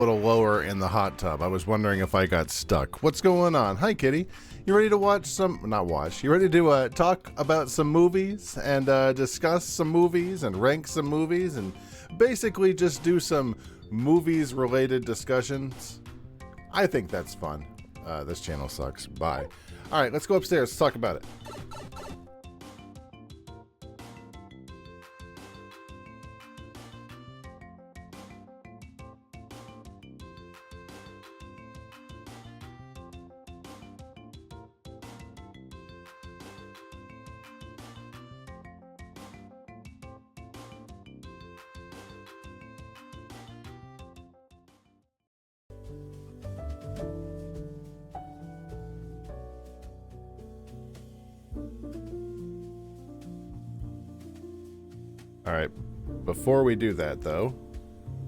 little lower in the hot tub. I was wondering if I got stuck. What's going on? Hi, kitty. You ready to watch some, not watch, you ready to talk about some movies and discuss some movies and rank some movies and basically just do some movies related discussions? I think that's fun. This channel sucks. Bye. All right, let's go upstairs. Let's talk about it. All right, before we do that though,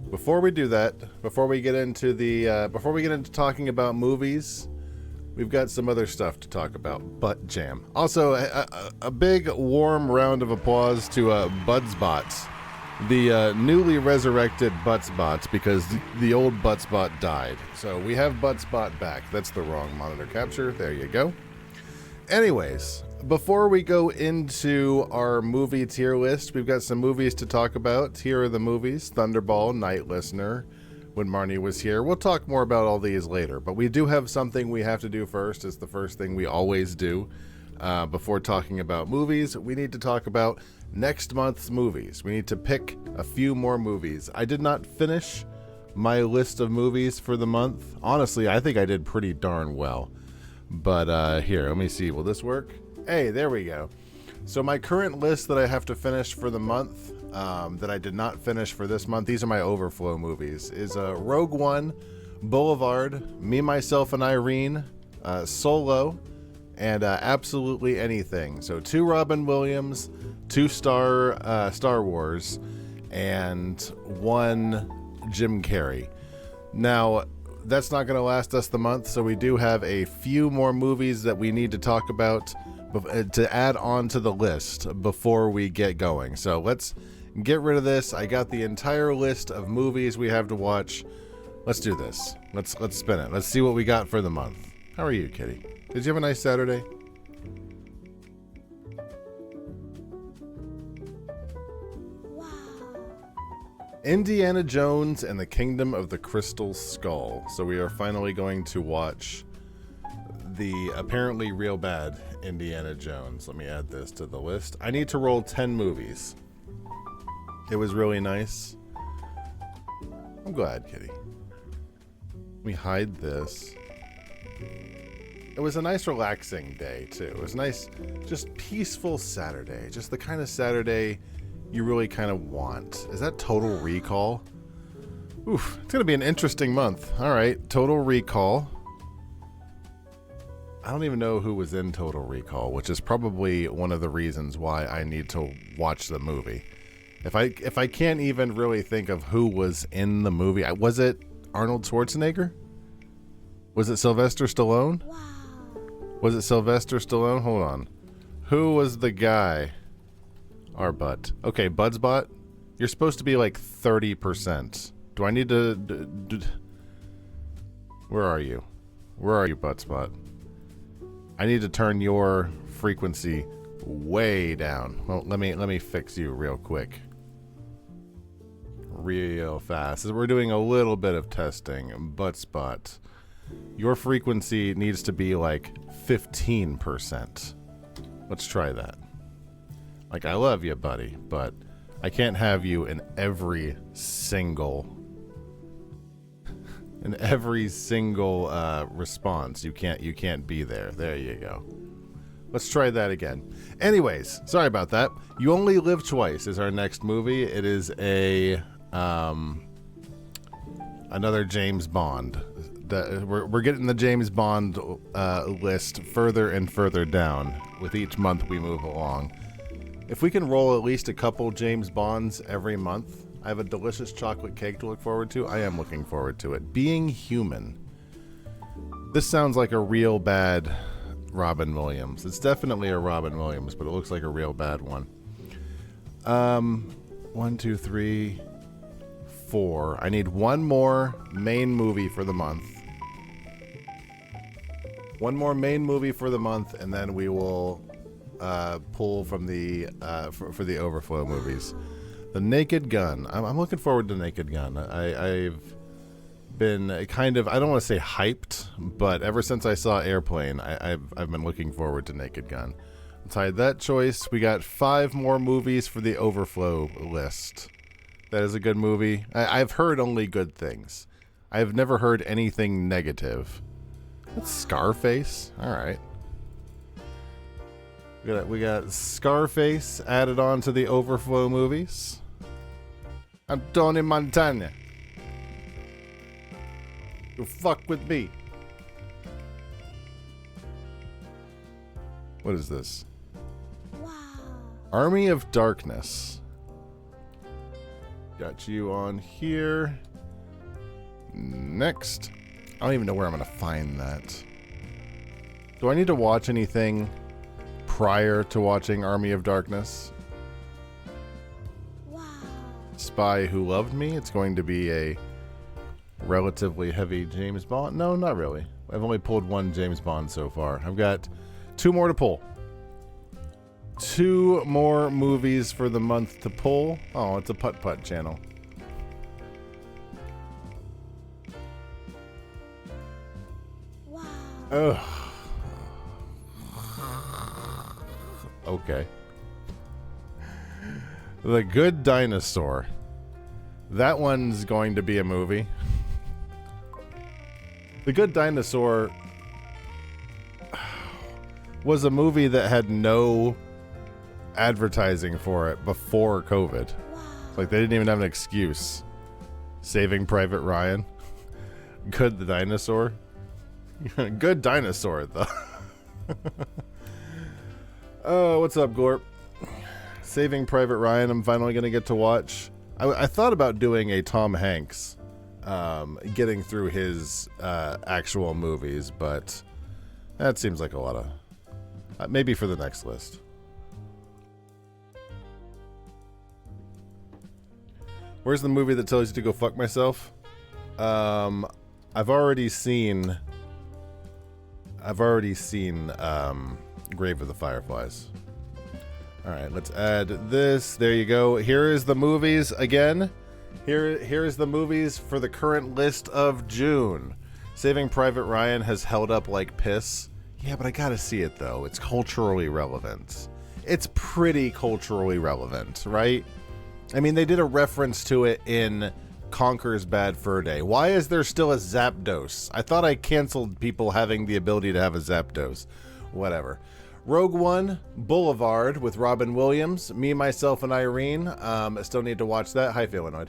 before we get into talking about movies, we've got some other stuff to talk about. Butt jam. Also, a big warm round of applause to Budsbot, the newly resurrected Budsbot, because the old Budsbot died. So we have Budsbot back. That's the wrong monitor capture. There you go. Anyways, before we go into our movie tier list, we've got some movies to talk about. Here are the movies: Thunderball, Night Listener, When Marnie Was Here. We'll talk more about all these later, but we do have something we have to do first. It's the first thing we always do before talking about movies. We need to talk about next month's movies. We need to pick a few more movies. I did not finish my list of movies for the month. Honestly, I think I did pretty darn well. But here, let me see. Will this work? Hey, there we go. So my current list that I have to finish for the month, that I did not finish for this month, these are my overflow movies, is Rogue One, Boulevard, Me, Myself, and Irene, Solo, and Absolutely Anything. So 2 Robin Williams, 2 Star Wars, and 1 Jim Carrey. Now, that's not going to last us the month, so we do have a few more movies that we need to talk about to add on to the list before we get going. So let's get rid of this. I got the entire list of movies we have to watch. Let's do this. Let's spin it. Let's see what we got for the month. How are you, kitty? Did you have a nice Saturday? Indiana Jones and the Kingdom of the Crystal Skull. So we are finally going to watch the apparently real bad Indiana Jones. Let me add this to the list. I need to roll 10 movies. It was really nice. I'm glad, kitty. Let me hide this. It was a nice relaxing day too. It was nice, just peaceful Saturday. Just the kind of Saturday you really kind of want. Is that Total Recall? Oof, it's gonna be an interesting month. All right, Total Recall. I don't even know who was in Total Recall, which is probably one of the reasons why I need to watch the movie. If I can't even really think of who was in the movie, was it Arnold Schwarzenegger? Was it Sylvester Stallone? Wow. Was it Sylvester Stallone? Hold on. Who was the guy? Our butt. Okay, Budsbot, you're supposed to be like 30%. Do I need to... Where are you? Where are you, Budsbot? I need to turn your frequency way down. Well, let me fix you real quick. Real fast. We're doing a little bit of testing. Budsbot, your frequency needs to be like 15%. Let's try that. Like, I love you, buddy, but I can't have you in every single response. You can't be there. There you go. Let's try that again. Anyways, sorry about that. You Only Live Twice is our next movie. It is another James Bond. We're getting the James Bond list further and further down with each month we move along. If we can roll at least a couple James Bonds every month, I have a delicious chocolate cake to look forward to. I am looking forward to it. Being Human. This sounds like a real bad Robin Williams. It's definitely a Robin Williams, but it looks like a real bad one. 1, 2, 3, 4. I need one more main movie for the month. One more main movie for the month, and then we will pull from the for the overflow movies. The Naked Gun. I'm looking forward to Naked Gun. I've been kind of, I don't want to say hyped, but ever since I saw Airplane, I've been looking forward to Naked Gun. Inside that choice, we got 5 more movies for the overflow list. That is a good movie. I've heard only good things. I've never heard anything negative. That's Scarface. All right. We got Scarface added on to the overflow movies. I'm Tony Montana. You fuck with me. What is this? Wow. Army of Darkness. Got you on here. Next. I don't even know where I'm going to find that. Do I need to watch anything prior to watching Army of Darkness? Wow. Spy Who Loved Me. It's going to be a relatively heavy James Bond. No, not really. I've only pulled one James Bond so far. I've got 2 more to pull. 2 more movies for the month to pull. Oh, it's a putt-putt channel. Wow. Ugh. Okay. The Good Dinosaur. That one's going to be a movie. The Good Dinosaur was a movie that had no advertising for it before COVID. Wow. Like, they didn't even have an excuse. Saving Private Ryan. Good Dinosaur. Good Dinosaur, though. Oh, what's up, Gorp? Saving Private Ryan, I'm finally going to get to watch. I thought about doing a Tom Hanks, getting through his actual movies, but that seems like a lot of... maybe for the next list. Where's the movie that tells you to go fuck myself? I've already seen Grave of the Fireflies. All right, let's add this. There you go. Here is the movies again. Here's the movies for the current list of June. Saving Private Ryan has held up like piss. Yeah, but I gotta see it though. It's culturally relevant. It's pretty culturally relevant, right? I mean, they did a reference to it in Conker's Bad Fur Day. Why is there still a Zapdos? I thought I canceled people having the ability to have a Zapdos. Whatever. Rogue One, Boulevard with Robin Williams, Me, Myself, and Irene. I still need to watch that. Hi, Phalanoid.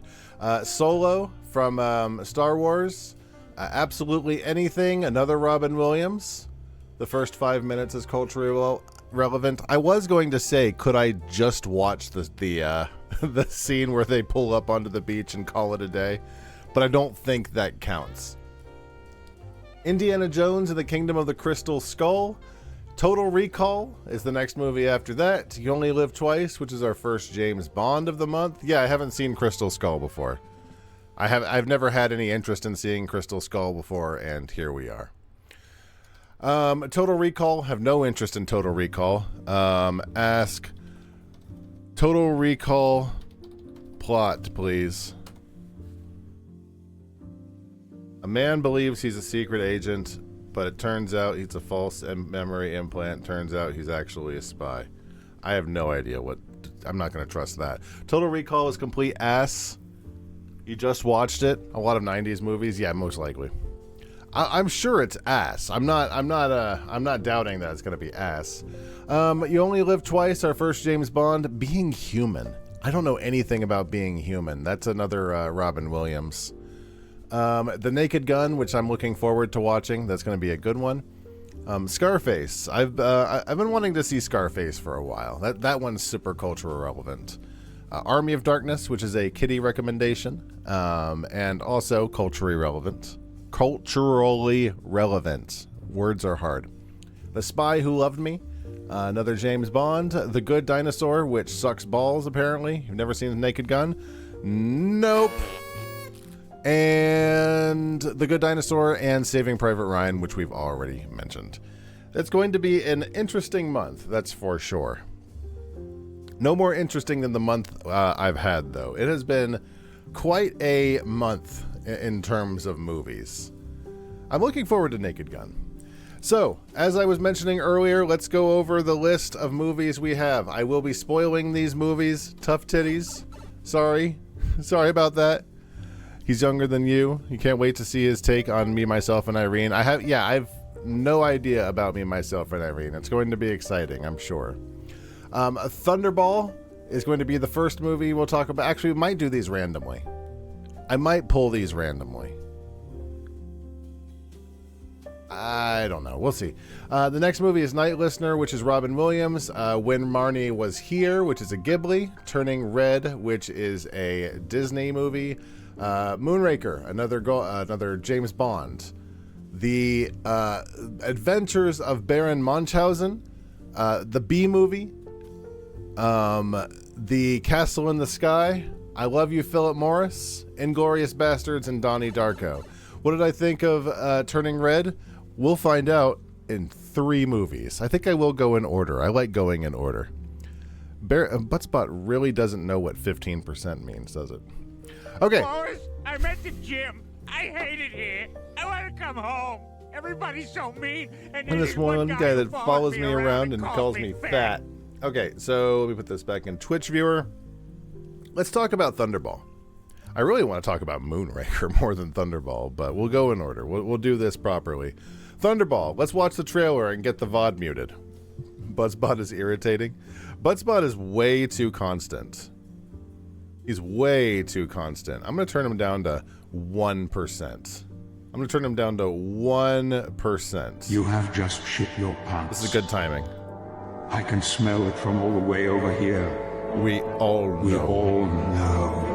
Solo from Star Wars. Absolutely Anything, another Robin Williams. The first 5 minutes is culturally relevant. I was going to say, could I just watch the the scene where they pull up onto the beach and call it a day? But I don't think that counts. Indiana Jones and the Kingdom of the Crystal Skull. Total Recall is the next movie after that. You Only Live Twice, which is our first James Bond of the month. Yeah, I haven't seen Crystal Skull before. I've never had any interest in seeing Crystal Skull before, and here we are. Total Recall, have no interest in Total Recall. Ask Total Recall plot, please. A man believes he's a secret agent, but it turns out he's a false memory implant. Turns out he's actually a spy. I have no idea what... I'm not going to trust that. Total Recall is complete ass. You just watched it. A lot of 90s movies. Yeah, most likely. I'm sure it's ass. I'm not doubting that it's going to be ass. You Only Live Twice, our first James Bond. Being Human. I don't know anything about Being Human. That's another Robin Williams. The Naked Gun, which I'm looking forward to watching. That's going to be a good one. Scarface. I've been wanting to see Scarface for a while. That one's super cultural relevant. Army of Darkness, which is a kiddie recommendation, and also culturally relevant. Culturally relevant. Words are hard. The Spy Who Loved Me. Another James Bond. The Good Dinosaur, which sucks balls apparently. You've never seen The Naked Gun? Nope. and The Good Dinosaur, and Saving Private Ryan, which we've already mentioned. It's going to be an interesting month, that's for sure. No more interesting than the month I've had, though. It has been quite a month in terms of movies. I'm looking forward to Naked Gun. So, as I was mentioning earlier, let's go over the list of movies we have. I will be spoiling these movies. Tough titties. Sorry. Sorry about that. He's younger than you. You can't wait to see his take on Me, Myself, and Irene. I've no idea about Me, Myself, and Irene. It's going to be exciting, I'm sure. Thunderball is going to be the first movie we'll talk about. Actually, we might do these randomly. I might pull these randomly. I don't know. We'll see. The next movie is Night Listener, which is Robin Williams. When Marnie Was Here, which is a Ghibli. Turning Red, which is a Disney movie. Moonraker, another James Bond. The Adventures of Baron Munchausen, the Bee Movie. The Castle in the Sky. I Love You, Philip Morris. Inglourious Bastards, and Donnie Darko. What did I think of Turning Red? We'll find out in 3 movies. I think I will go in order. I like going in order. Buttspot really doesn't know what 15% means, does it? Okay. Boris, I'm at the gym. I hate it here. I want to come home. Everybody's so mean. And this one guy that follows me around and calls me fat. Okay, so let me put this back in Twitch viewer. Let's talk about Thunderball. I really want to talk about Moonraker more than Thunderball, but we'll go in order. We'll do this properly. Thunderball. Let's watch the trailer and get the VOD muted. Buzzbot is irritating. Buzzbot is way too constant. He's way too constant. I'm going to turn him down to 1%. I'm going to turn him down to 1%. You have just shit your pants. This is good timing. I can smell it from all the way over here. We all know. We all know.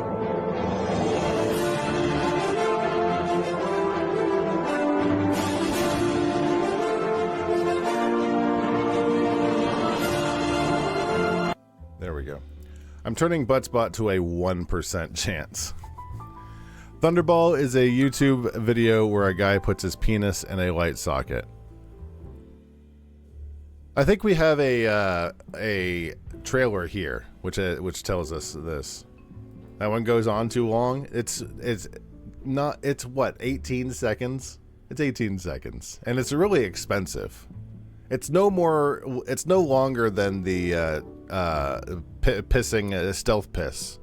There we go. I'm turning Buttspot to a 1% chance. Thunderball is a YouTube video where a guy puts his penis in a light socket. I think we have a trailer here, which tells us this. That one goes on too long. It's what, 18 seconds? It's 18 seconds, and it's really expensive. It's no longer than the pissing stealth piss.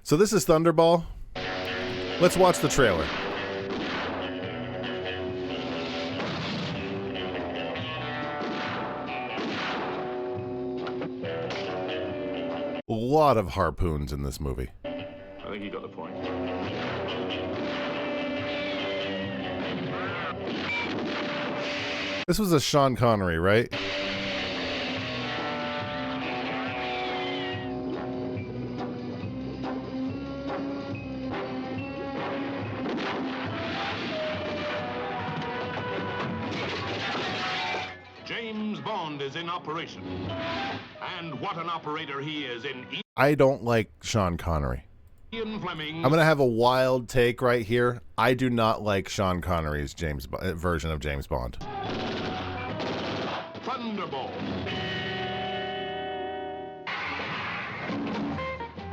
So this is Thunderball. Let's watch the trailer. A lot of harpoons in this movie. I think you got the point. This was a Sean Connery, right? James Bond is in operation. And what an operator he is in I don't like Sean Connery. Ian Fleming. I'm going to have a wild take right here. I do not like Sean Connery's version of James Bond. Thunderball.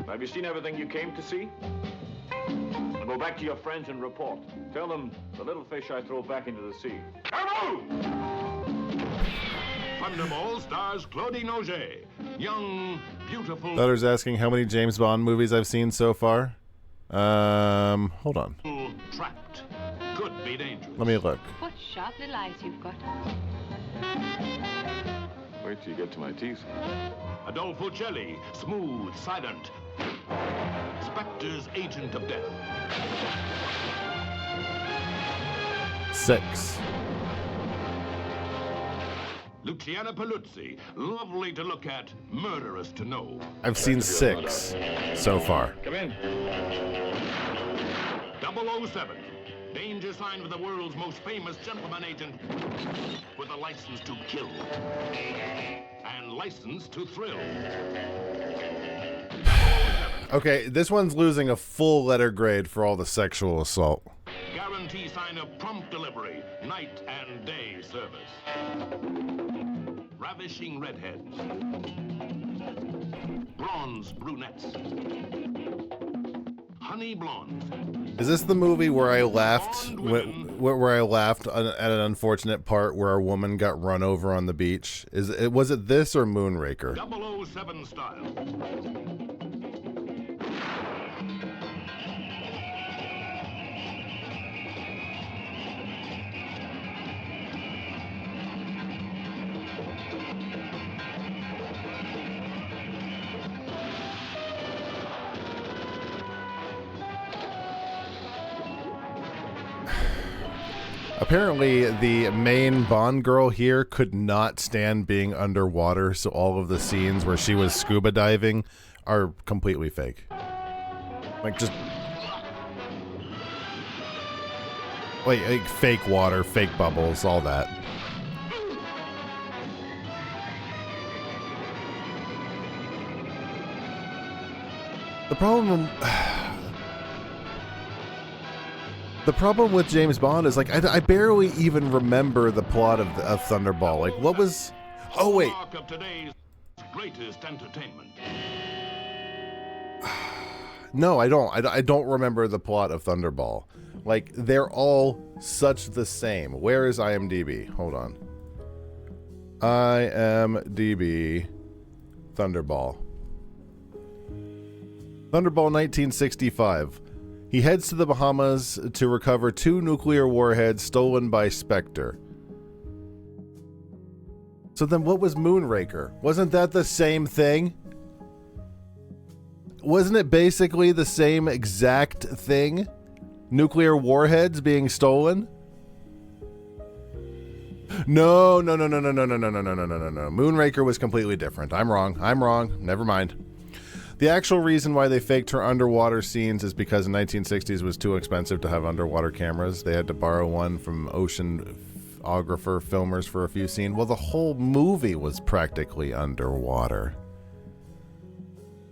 Have you seen everything you came to see? Now go back to your friends and report. Tell them the little fish I throw back into the sea. Bravo! Thunderball stars Claudine Auger. Young, beautiful. Letter's asking how many James Bond movies I've seen so far. Hold on. Trapped. Could be dangerous. Let me look. What sharp little eyes you've got. Wait till you get to my teeth. Adolfo Celli. Smooth, silent. Spectre's agent of death. 6. Luciana Paluzzi. Lovely to look at, murderous to know. I've seen 6 so far. Come in. 007. Danger signed with the world's most famous gentleman agent with a license to kill and license to thrill. Okay, this one's losing a full letter grade for all the sexual assault. Guarantee sign of prompt delivery, night and day service. Ravishing redheads. Bronze brunettes. Honey blondes. Is this the movie where I laughed where I laughed at an unfortunate part where a woman got run over on the beach? Was it this or Moonraker? 007 style. Apparently, the main Bond girl here could not stand being underwater, so all of the scenes where she was scuba diving are completely fake. Like, just... like fake water, fake bubbles, all that. The problem with James Bond is, like, I barely even remember the plot of Thunderball. Like, what was... Oh, wait. Of today's greatest entertainment. No, I don't. I don't remember the plot of Thunderball. Like, they're all such the same. Where is IMDb? Hold on. IMDb Thunderball. Thunderball 1965. He heads to the Bahamas to recover 2 nuclear warheads stolen by Spectre. So then what was Moonraker? Wasn't that the same thing? Wasn't it basically the same exact thing? Nuclear warheads being stolen? No. Moonraker was completely different. I'm wrong. Never mind. The actual reason why they faked her underwater scenes is because in 1960s it was too expensive to have underwater cameras. They had to borrow one from oceanographer filmers for a few scenes. Well, the whole movie was practically underwater.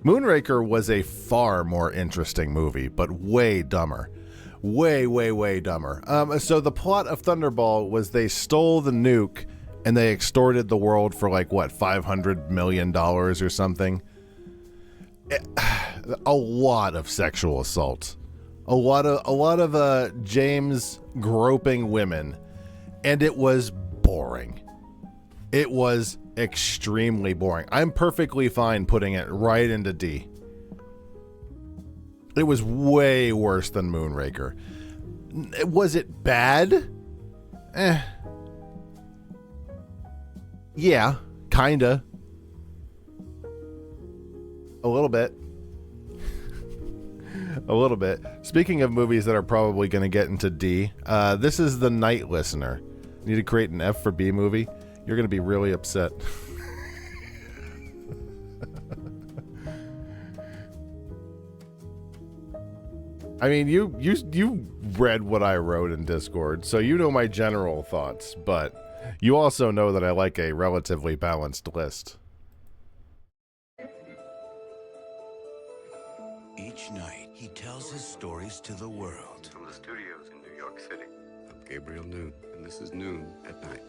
Moonraker was a far more interesting movie, but way dumber. Way dumber. So the plot of Thunderball was they stole the nuke and they extorted the world for, like, what, $500 million or something? A lot of sexual assault, a lot of James groping women, and it was boring. It was extremely boring. I'm perfectly fine putting it right into D. It was way worse than Moonraker. Was it bad? Yeah, kinda. A little bit. A little bit. Speaking of movies that are probably going to get into D, this is The Night Listener. Need to create an F for B movie? You're going to be really upset. I mean, you read what I wrote in Discord, so you know my general thoughts, but you also know that I like a relatively balanced list. Each night, he tells his stories to the world. From the studios in New York City. I'm Gabriel Noon, and this is Noon at Night.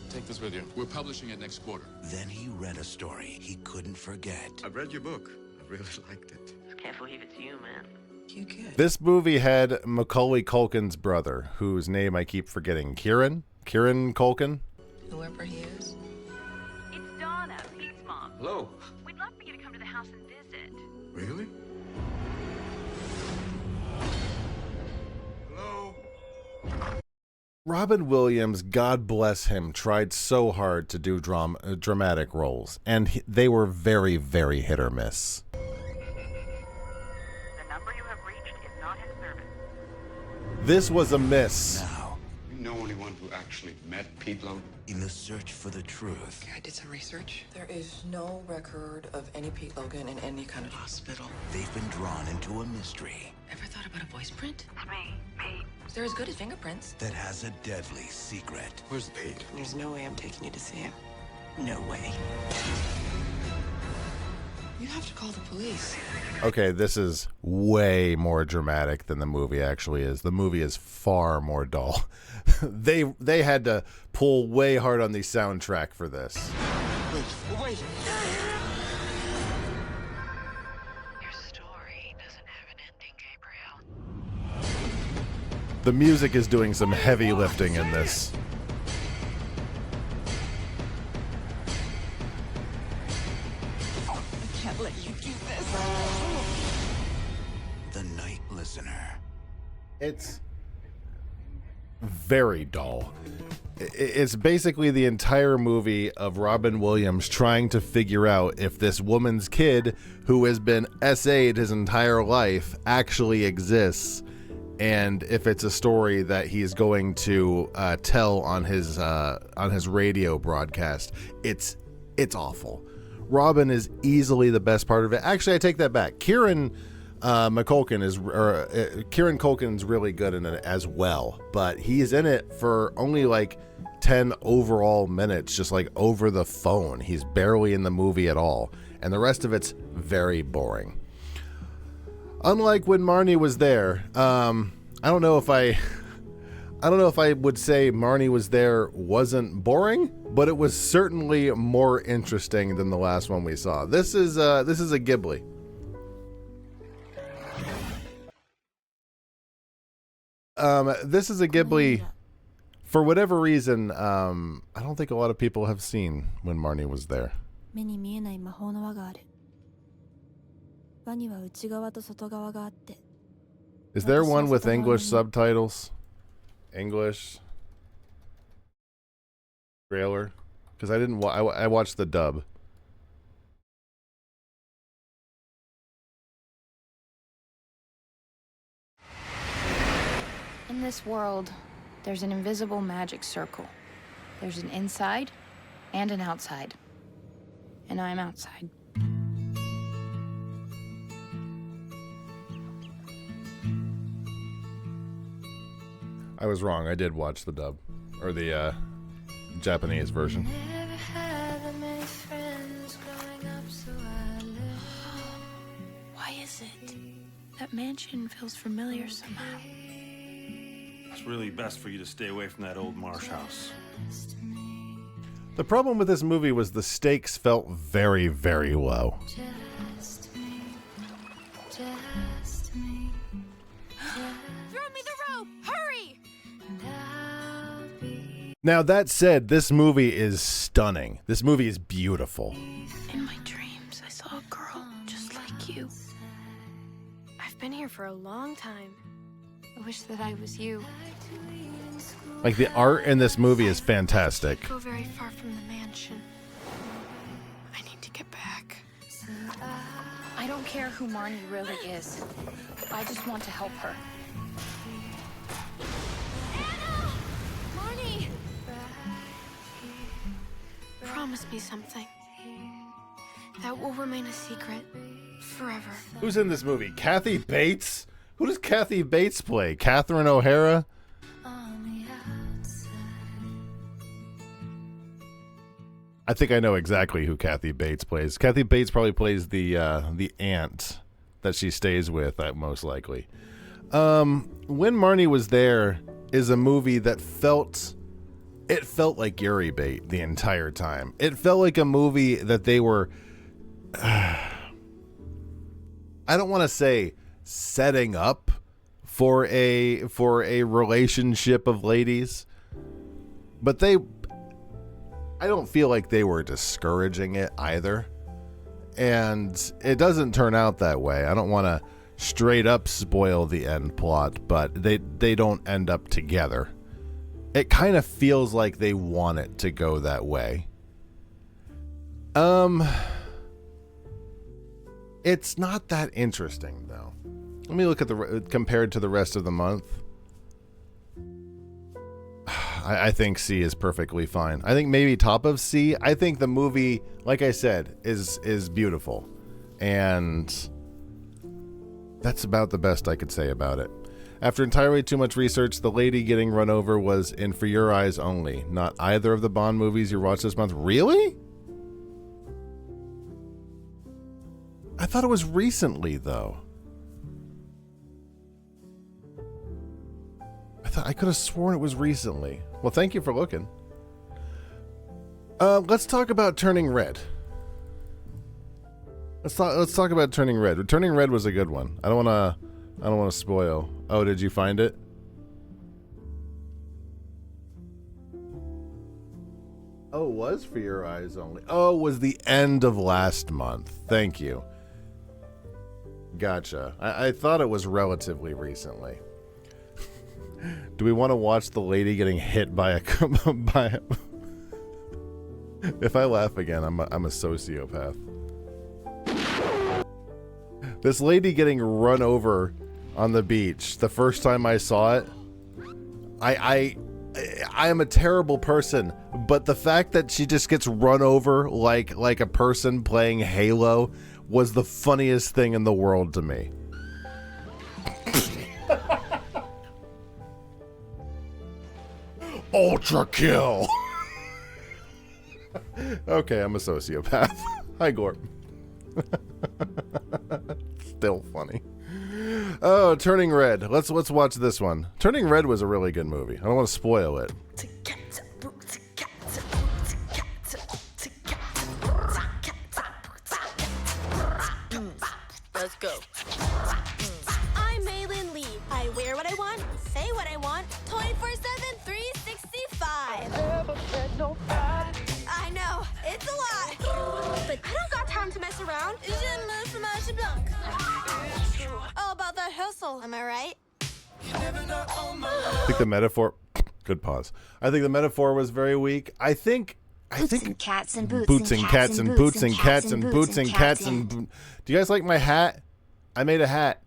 Take this with you. We're publishing it next quarter. Then he read a story he couldn't forget. I've read your book. I really liked it. Can't believe it's you, man. You kid. This movie had Macaulay Culkin's brother, whose name I keep forgetting. Kieran Culkin? Whoever he is. It's Donna, Pete's mom. Hello. We'd love for you to come to the house and visit. Really? Hello? Robin Williams, God bless him, tried so hard to do dramatic roles, and they were very, very hit or miss. The number you have reached is not in service. This was a miss. Now, know anyone who actually met Pedro? In the search for the truth, I did some research. There is no record of any Pete Logan in any kind of hospital. they've been drawn into a mystery Ever thought about a voice print? It's me, Pete. They're as good as fingerprints. that has a deadly secret. Where's Pete? There's no way I'm taking you to see him. No way. You have to call the police. Okay, this is way more dramatic than the movie actually is. The movie is far more dull. They had to pull way hard on the soundtrack for this. Wait. Your story doesn't have an ending, Gabriel. The music is doing some heavy lifting in this. I can't let you do this. The Night Listener. It's very dull. It's basically the entire movie of Robin Williams trying to figure out if this woman's kid, who has been SA'd his entire life, actually exists, and if it's a story that he's going to tell on his radio broadcast. It's awful. Robin is easily the best part of it. Actually, I take that back. Kieran Culkin's really good in it as well, but he's in it for only like 10 overall minutes, just like over the phone. He's barely in the movie at all, and the rest of it's very boring. Unlike when Marnie was there, I don't know if I would say Marnie was there wasn't boring, but it was certainly more interesting than the last one we saw. This is a Ghibli. This is a Ghibli. For whatever reason, I don't think a lot of people have seen When Marnie Was There. Is there one with English subtitles? English trailer? Because I didn't. I watched the dub. In this world, there's an invisible magic circle. There's an inside and an outside. And I'm outside. I was wrong. I did watch the dub. Or the Japanese version. Why is it that mansion feels familiar somehow? It's really best for you to stay away from that old marsh house. The problem with this movie was the stakes felt very, very low. Throw me the rope! Hurry! Now, that said, this movie is stunning. This movie is beautiful. In my dreams, I saw a girl just like you. I've been here for a long time. I wish that I was you. Like, the art in this movie is fantastic. I go very far from the mansion. I need to get back. I don't care who Marnie really is. I just want to help her. Anna! Marnie! Promise me something. That will remain a secret forever. Who's in this movie? Kathy Bates? Who does Kathy Bates play? Catherine O'Hara? I think I know exactly who Kathy Bates plays. Kathy Bates probably plays the aunt that she stays with, most likely. When Marnie Was There is a movie that felt like Yuri Bait the entire time. It felt like a movie that they were I don't want to say setting up for a relationship of ladies, but I don't feel like they were discouraging it either. And it doesn't turn out that way. I don't want to straight up spoil the end plot, but they don't end up together. It kind of feels like they want it to go that way. It's not that interesting though. Let me look at compared to the rest of the month. I think C is perfectly fine. I think maybe top of C. I think the movie, like I said, is beautiful. And that's about the best I could say about it. After entirely too much research, the lady getting run over was in For Your Eyes Only, not either of the Bond movies you watched this month. Really? I thought it was recently, though. I could have sworn it was recently. Well, thank you for looking. Let's talk about Turning Red. Let's talk about Turning Red. Turning Red was a good one. I don't want to spoil. Oh, did you find it? Oh, it was For Your Eyes Only. Oh, it was the end of last month. Thank you. Gotcha. I thought it was relatively recently. Do we want to watch the lady getting hit by a If I laugh again, I'm a sociopath. This lady getting run over on the beach. The first time I saw it, I am a terrible person, but the fact that she just gets run over like a person playing Halo was the funniest thing in the world to me. Ultra kill. Okay, I'm a sociopath. Hi, Gorp. Still funny. Oh, Turning Red. Let's watch this one. Turning Red was a really good movie. I don't want to spoil it. Let's go. I'm Maylin Lee. I wear what I want, say what I want, 24/7, 365. I know, it's a lot. But I don't got time to mess around. All about that hustle, am I right? I think the metaphor... Good pause. I think the metaphor was very weak. I think cats and boots, boots and cats and boots and cats and boots and cats and... Do you guys like my hat? I made a hat.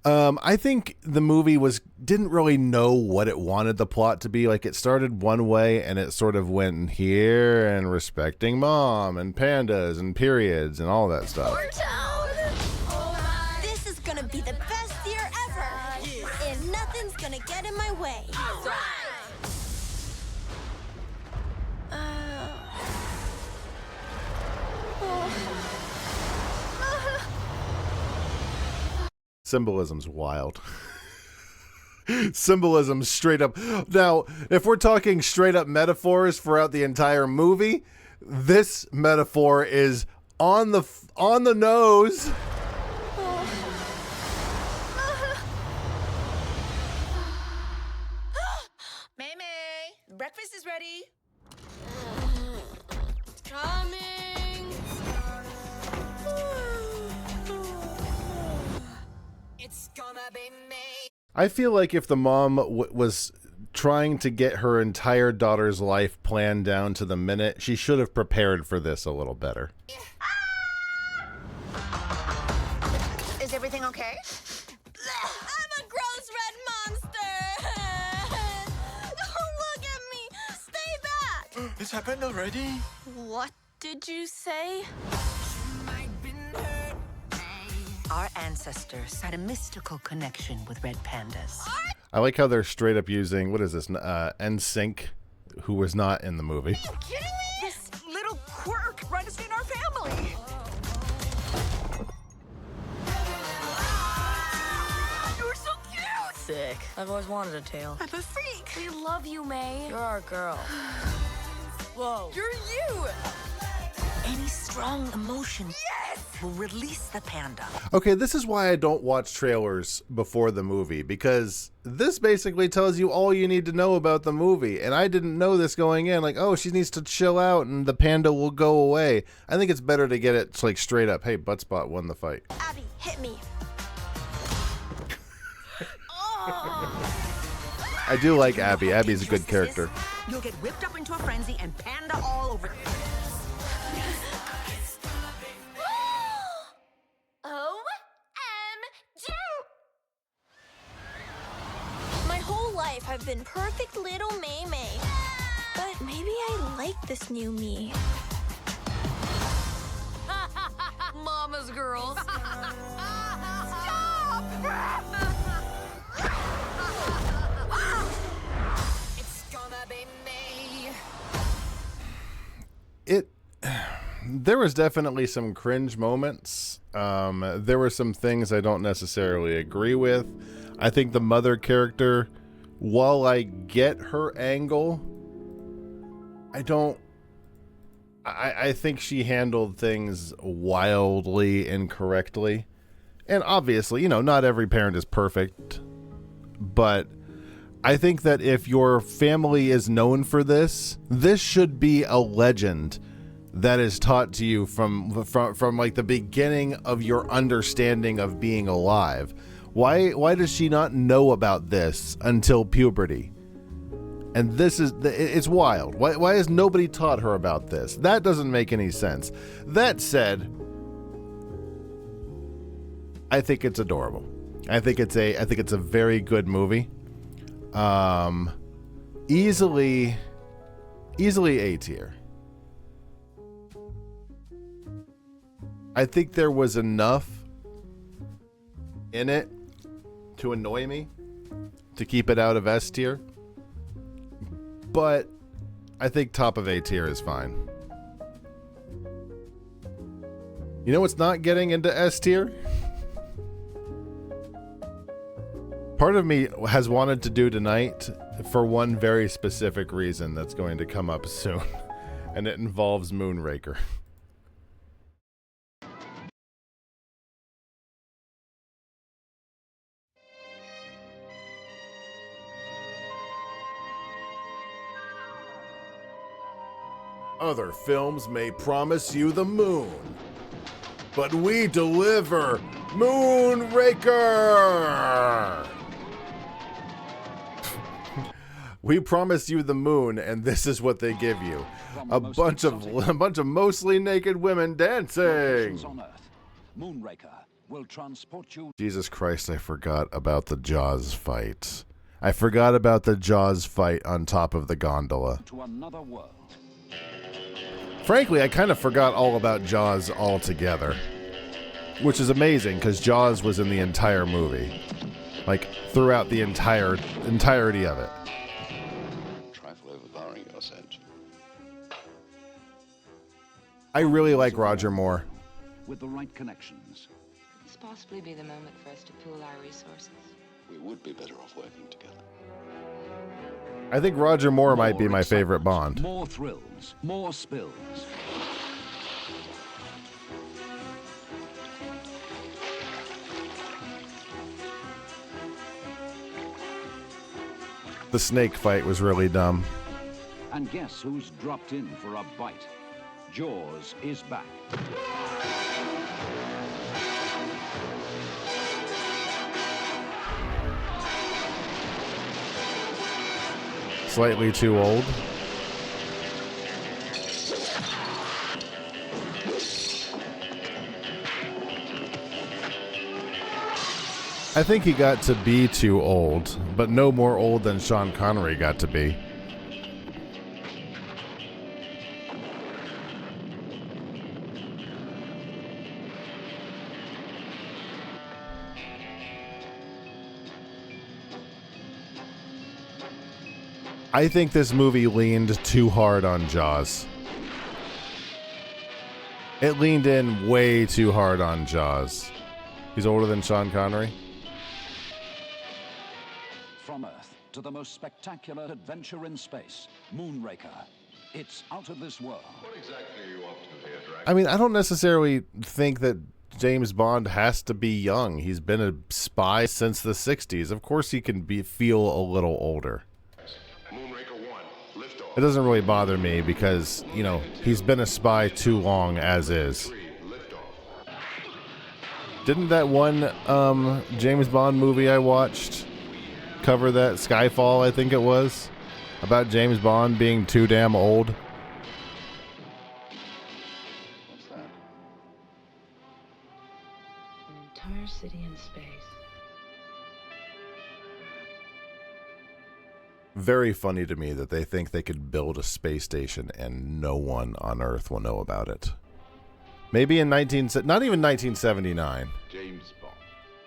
I think the movie didn't really know what it wanted the plot to be. Like, it started one way and it sort of went here and respecting mom and pandas and periods and all that stuff. This is gonna be the best year ever, and nothing's gonna get in my way. Symbolism's wild. Symbolism straight up. Now, if we're talking straight up metaphors throughout the entire movie, this metaphor is on the nose. May, breakfast is ready. Coming. It's gonna be me. I feel like if the mom was trying to get her entire daughter's life planned down to the minute, she should have prepared for this a little better. Is everything okay? I'm a gross red monster. Don't look at me. Stay back. This happened already? What did you say? Our ancestors had a mystical connection with red pandas. I like how they're straight up using, what is this, NSYNC, who was not in the movie. Are you kidding me? This little quirk runs in our family. You're so cute. Sick. I've always wanted a tail. I'm a freak. We love you, May. You're our girl. Whoa. You're you. Any strong emotion will release the panda. Okay, this is why I don't watch trailers before the movie, because this basically tells you all you need to know about the movie, and I didn't know this going in, like, oh, she needs to chill out and the panda will go away. I think it's better to get it like straight up, hey, Buttspot won the fight. Abby, hit me. I do like Abby. Abby's a good character. You'll get whipped up into a frenzy and panda all over. OMG! My whole life life, I've been perfect little May May. But maybe I like this new me. Mama's girls. It's gonna be me. There was definitely some cringe moments. There were some things I don't necessarily agree with. I think the mother character, while I get her angle, I think she handled things wildly incorrectly. And obviously, not every parent is perfect. But I think that if your family is known for this should be a legend that is taught to you from like the beginning of your understanding of being alive. Why does she not know about this until puberty? And it's wild. Why has nobody taught her about this? That doesn't make any sense. That said, I think it's adorable. I think it's a very good movie. Easily A tier. I think there was enough in it to annoy me to keep it out of S tier. But I think top of A tier is fine. You know what's not getting into S tier? Part of me has wanted to do tonight for one very specific reason that's going to come up soon. And it involves Moonraker. Other films may promise you the moon, but we deliver Moonraker! We promise you the moon, and this is what they give you. A bunch of mostly naked women dancing! Moonraker will transport you. Jesus Christ, I forgot about the Jaws fight. I forgot about the Jaws fight on top of the gondola. To another world. Frankly, I kind of forgot all about Jaws altogether, which is amazing because Jaws was in the entire movie, like throughout the entirety of it. Trifle overpowering your sense. I really like Roger Moore. With the right connections. Could this possibly be the moment for us to pool our resources? We would be better off working together. I think Roger Moore might be my favorite Bond. More thrills, more spills. The snake fight was really dumb. And guess who's dropped in for a bite? Jaws is back. Slightly too old. I think he got to be too old, but no more old than Sean Connery got to be. I think this movie leaned too hard on Jaws. It leaned in way too hard on Jaws. He's older than Sean Connery. From Earth to the most spectacular adventure in space, Moonraker. It's out of this world. What exactly are you up to here, Dragon? I mean, I don't necessarily think that James Bond has to be young. He's been a spy since the 60s. Of course he can feel a little older. It doesn't really bother me because, he's been a spy too long as is. Didn't that one James Bond movie I watched cover that? Skyfall, I think it was, about James Bond being too damn old? What's that? An entire city in space. very funny to me that they think they could build a space station and no one on Earth will know about it. Maybe in not even 1979. James Bond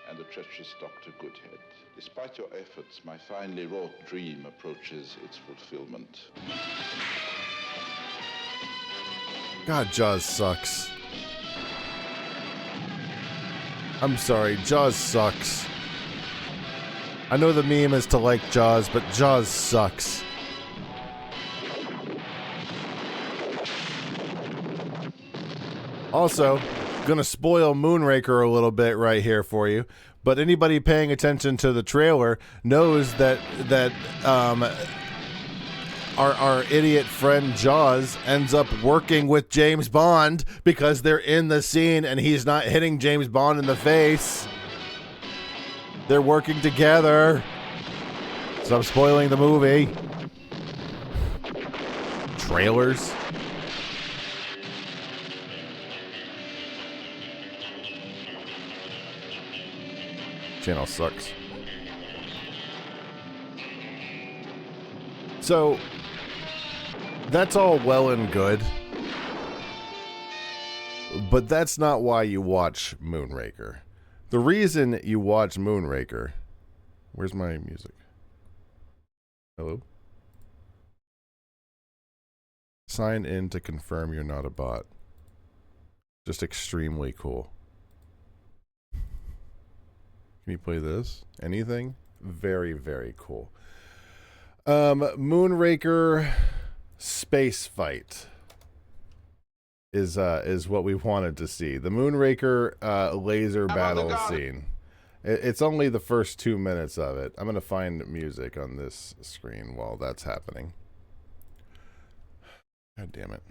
and the treacherous Dr. Goodhead. Despite your efforts, my finely wrought dream approaches its fulfillment. God, Jaws sucks. I'm sorry, Jaws sucks. I know the meme is to like Jaws, but Jaws sucks. Also, gonna spoil Moonraker a little bit right here for you, but anybody paying attention to the trailer knows that our idiot friend Jaws ends up working with James Bond because they're in the scene and he's not hitting James Bond in the face. They're working together. Stop spoiling the movie. Trailers. Channel sucks. So, that's all well and good, but that's not why you watch Moonraker. The reason you watch Moonraker... Where's my music? Hello? Sign in to confirm you're not a bot. Just extremely cool. Can you play this? Anything? Very, very cool. Moonraker space fight is what we wanted to see. The Moonraker laser battle scene. It's only the first 2 minutes of it. I'm gonna find music on this screen while that's happening. God damn it.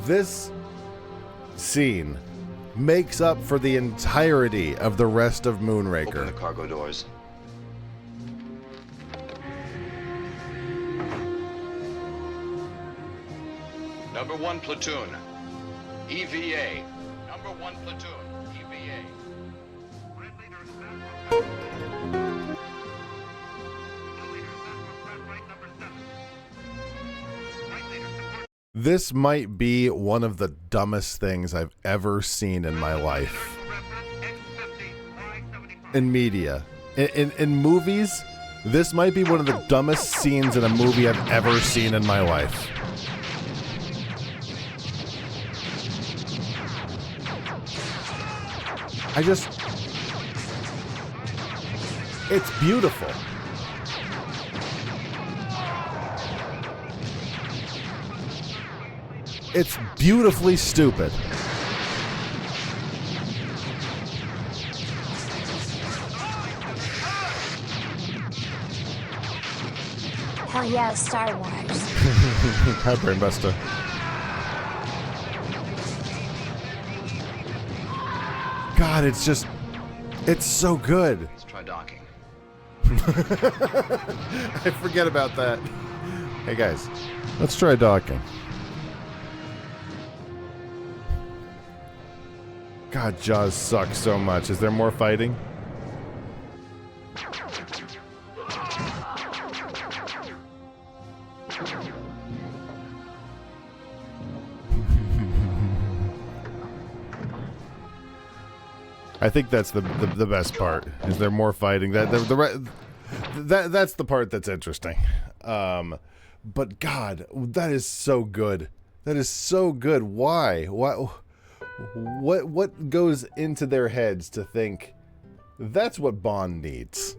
This scene makes up for the entirety of the rest of Moonraker. Open the cargo doors. Number 1 platoon, EVA. Number 1 platoon, EVA. This might be one of the dumbest things I've ever seen in my life. In media. In movies, this might be one of the dumbest scenes in a movie I've ever seen in my life. It's beautiful. It's beautifully stupid. Hell yeah, Star Wars. Hi, Brainbuster. God, it's so good. Let's try docking. I forget about that. Hey guys, let's try docking. God, Jaws sucks so much. Is there more fighting? I think that's the best part. Is there more fighting? That's the part that's interesting. But God, that is so good. That is so good. Why? What goes into their heads to think that's what Bond needs?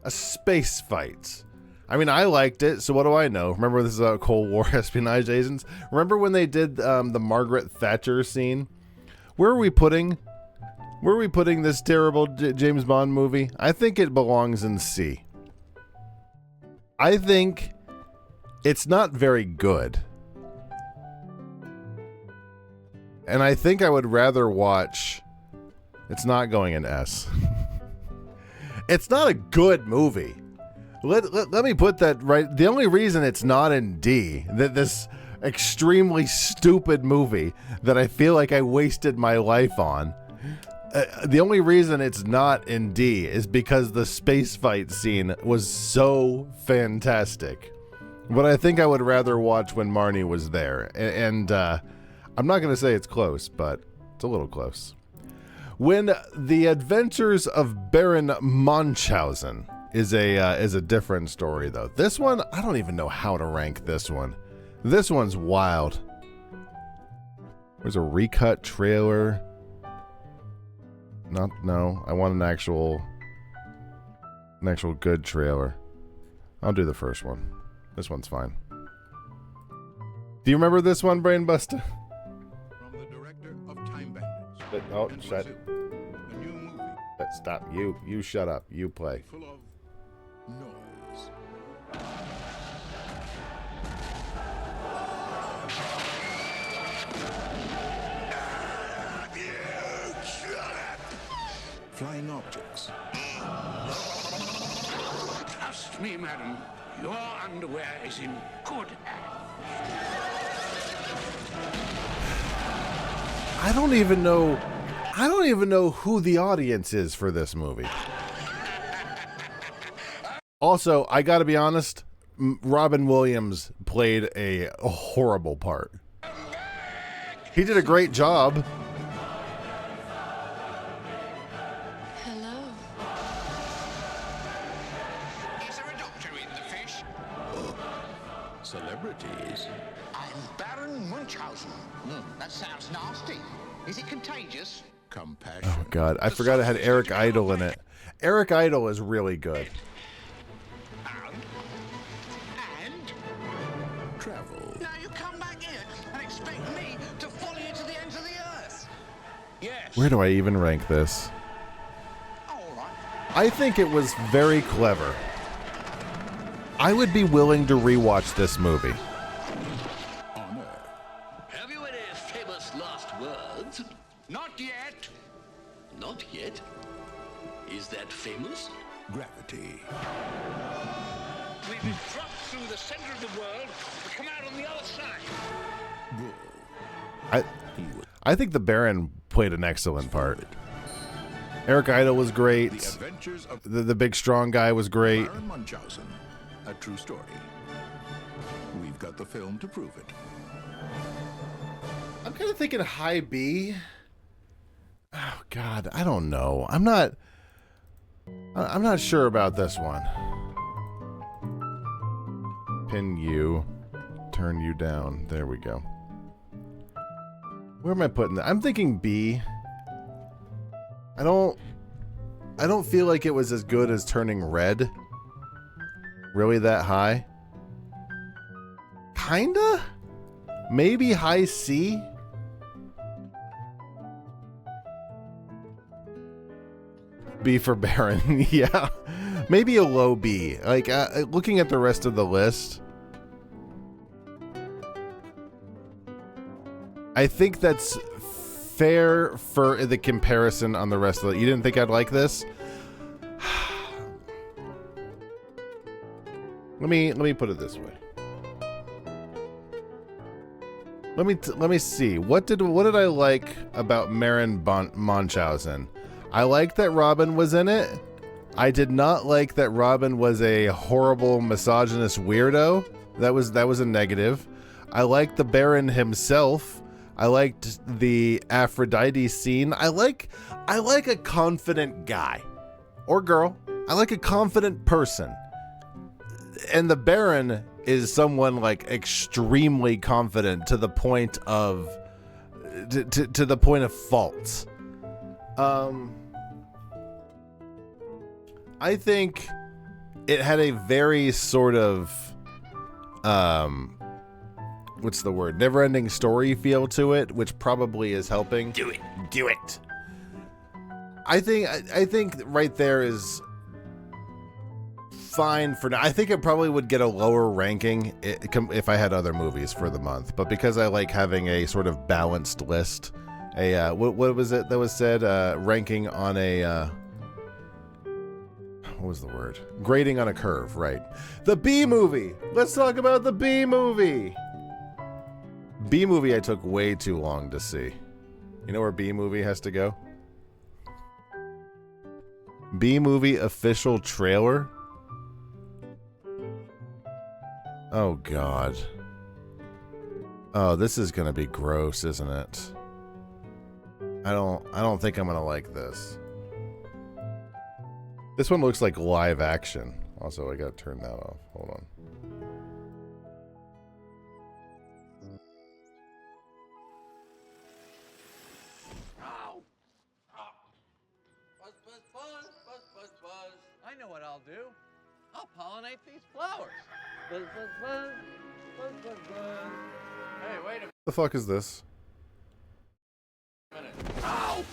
A space fight. I mean, I liked it, so what do I know? Remember, this is a Cold War espionage agents. Remember when they did the Margaret Thatcher scene? Where are we putting this terrible James Bond movie? I think it belongs in C. I think it's not very good. And I think I would rather watch... It's not going in S. It's not a good movie. Let me put that right. The only reason it's not in D, this extremely stupid movie that I feel like I wasted my life on, The only reason it's not in D is because the space fight scene was so fantastic. But I think I would rather watch when Marnie was there. And I'm not going to say it's close, but it's a little close. When The Adventures of Baron Munchausen is a different story, though. This one, I don't even know how to rank this one. This one's wild. There's a recut trailer. No, I want an actual good trailer. I'll do the first one. This one's fine. Do you remember this one, Brainbuster? From the director of Time Bandits. But, oh, shut. A new movie. Stop. You shut up. You play. Full of noise. Flying objects. Trust me, madam. Your underwear is in good hands. I don't even know who the audience is for this movie. Also, I gotta be honest, Robin Williams played a horrible part. He did a great job. Hello. Is there a doctor in the fish? Celebrities. I'm Baron Munchausen. That sounds nasty. Is it contagious? Compassion. Oh God, I forgot it had Eric Idle in it. Eric Idle is really good. And? Travel. Now you come back here and expect me to follow you to the ends of the earth. Yes. Where do I even rank this? All right. I think it was very clever. I would be willing to rewatch this movie. Honor. Have you any famous last words? Not yet. Not yet. Is that famous? Gravity. We've been dropped through the center of the world to come out on the other side. Bull. I think the Baron played an excellent part. Eric Idle was great. The Adventures of The big strong guy was great. Baron Munchausen. A true story. We've got the film to prove it. I'm kind of thinking high B. Oh God, I don't know. I'm not sure about this one. Pin you, turn you down. There we go. Where am I putting that? I'm thinking B. I don't feel like it was as good as Turning Red. Really that high? Kinda? Maybe high C? B for Baron. Yeah. Maybe a low B. Like, looking at the rest of the list, I think that's fair for the comparison on the rest of it. You didn't think I'd like this? Let me put it this way. Let me see. What did I like about Baron Munchausen? I liked that Robin was in it. I did not like that Robin was a horrible misogynist weirdo. That was a negative. I liked the Baron himself. I liked the Aphrodite scene. I like a confident guy or girl. I like a confident person. And the Baron is someone like extremely confident to the point of to the point of fault. I think it had a very sort of what's the word? Never-ending story feel to it, which probably is helping. Do it. I think right there is fine for now. I think it probably would get a lower ranking if I had other movies for the month, but because I like having a sort of balanced list, what was it that was said? Ranking on a what was the word? Grading on a curve, right? The B movie. Let's talk about the B movie. B movie I took way too long to see. You know where B movie has to go? B-movie official trailer? Oh God. Oh, this is gonna be gross, isn't it? I don't think I'm gonna like this. This one looks like live action. Also, I gotta turn that off. Hold on. I know what I'll do. I'll pollinate these flowers. Buzz, buzz, buzz. Buzz, buzz, buzz. Hey, wait a minute. The fuck is this? Ow!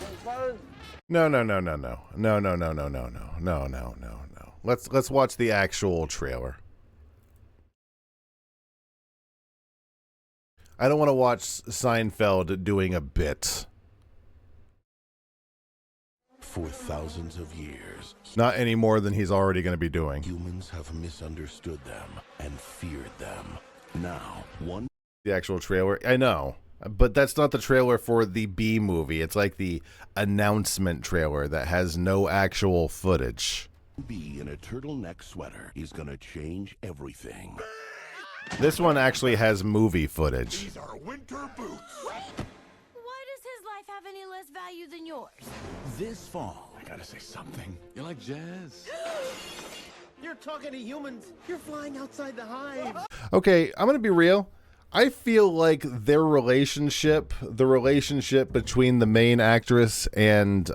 Buzz, buzz. No. Let's watch the actual trailer. I don't want to watch Seinfeld doing a bit. For thousands of years, Not any more than he's already going to be doing. humans have misunderstood them and feared them. Now, one The actual trailer. I know. But that's not the trailer for the B movie. It's like the announcement trailer that has no actual footage. bee in a turtleneck sweater is gonna change everything. This one actually has movie footage. These are winter boots. Why does his life have any less value than yours? This fall, I gotta say something. You like jazz? You're talking to humans. You're flying outside the hive. Okay, I'm going to be real. I feel like their relationship, the relationship between the main actress and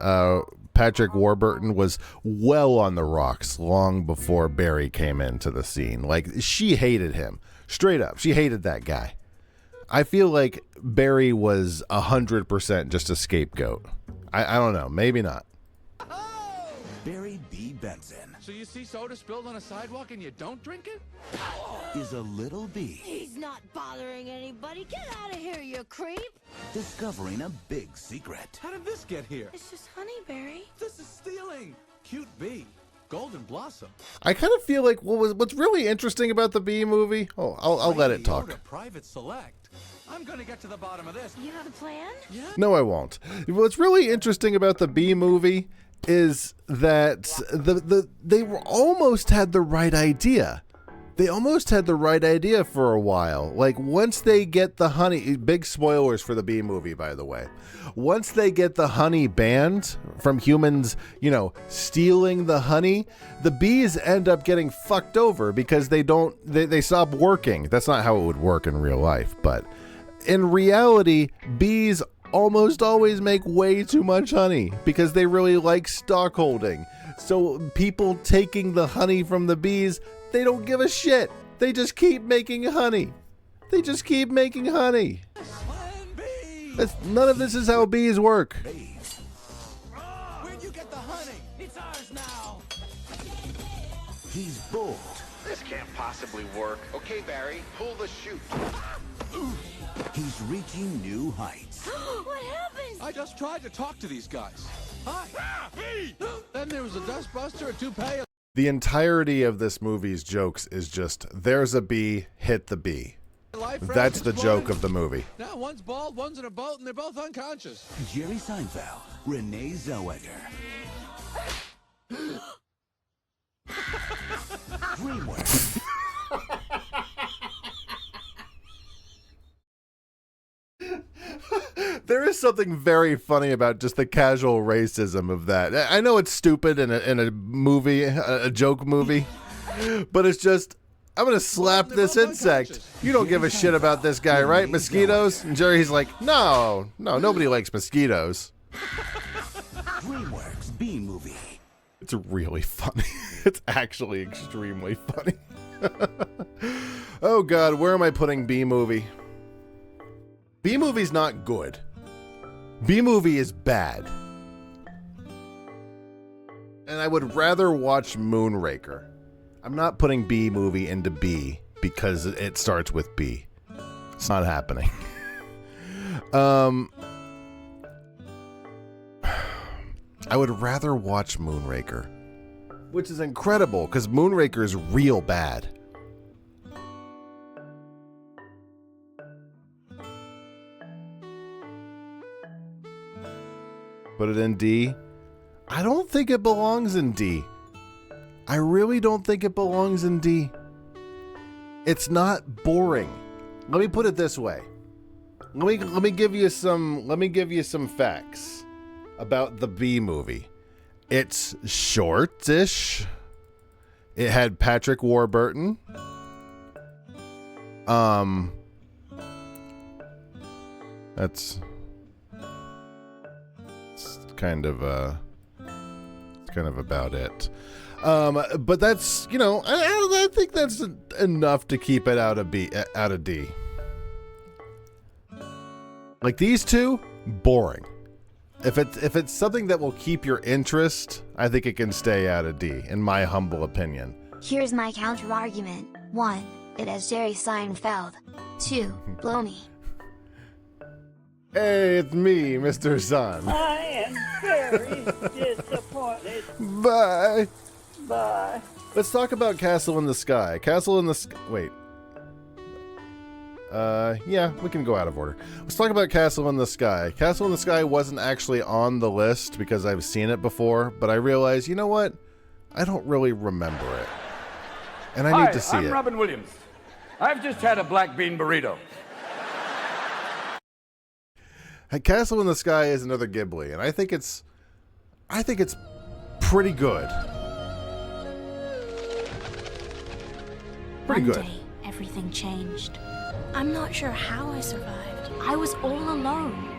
Patrick Warburton was well on the rocks long before Barry came into the scene. Like, she hated him. Straight up. She hated that guy. I feel like Barry was 100% just a scapegoat. I don't know. Maybe not. Barry B. Benson So you see soda spilled on a sidewalk and you don't drink it? is a little bee He's not bothering anybody. Get out of here, you creep. discovering a big secret. How did this get here? It's just honeyberry. This is stealing. Cute bee. Golden blossom. I kind of feel like what's really interesting about the B movie. Oh, I'll let it talk. Yoda Private Select. I'm gonna get to the bottom of this. You have a plan? Yeah. No, I won't. What's really interesting about the B movie is that they were almost had the right idea. They almost had the right idea for a while. Like, once they get the honey, big spoilers for the B movie, by the way. Once they get the honey banned from humans, stealing the honey, the bees end up getting fucked over because they stop working. That's not how it would work in real life, but in reality, bees almost always make way too much honey because they really like stockholding. So people taking the honey from the bees, they don't give a shit. They just keep making honey. They just keep making honey. None of this is how bees work. Where'd you get the honey? It's ours now. He's bold. This can't possibly work. Okay, Barry, pull the chute. He's reaching new heights. What happened? I just tried to talk to these guys. Hi. Then there was a dustbuster, a toupee. The entirety of this movie's jokes is just, there's a bee, hit the bee. That's the joke of the movie. Now one's bald, one's in a boat, and they're both unconscious. Jerry Seinfeld, Renee Zellweger. DreamWorks. There is something very funny about just the casual racism of that. I know it's stupid in a movie, a joke movie, but it's just, I'm going to slap this insect. You don't give a shit about this guy, right? Mosquitoes? And Jerry's like, no, nobody likes mosquitoes. DreamWorks B movie. It's really funny. It's actually extremely funny. Oh God, where am I putting B movie? B movie's not good. B movie is bad. And I would rather watch Moonraker. I'm not putting B movie into B because it starts with B. It's not happening. I would rather watch Moonraker, which is incredible because Moonraker is real bad. Put it in D. I don't think it belongs in D. I really don't think it belongs in D. It's not boring. Let me put it this way. Let me give you some facts about the B movie. It's shortish. It had Patrick Warburton. That's kind of about it. But that's, you know, I think that's enough to keep it out of D. Like these two, boring. If it's something that will keep your interest, I think it can stay out of D, in my humble opinion. Here's my counter argument. 1. It has Jerry Seinfeld. 2. Blow me. Hey, it's me, Mr. Sun. I am very disappointed. Bye. Bye. Let's talk about Castle in the Sky. Castle in the Sky. Wait. Yeah, we can go out of order. Let's talk about Castle in the Sky. Castle in the Sky wasn't actually on the list because I've seen it before, but I realized, you know what? I don't really remember it. And I need to see I'm it. Robin Williams. I've just had a black bean burrito. Castle in the Sky is another Ghibli, and I think it's pretty good. Pretty One good. day, everything changed. I'm not sure how I survived. I was all alone.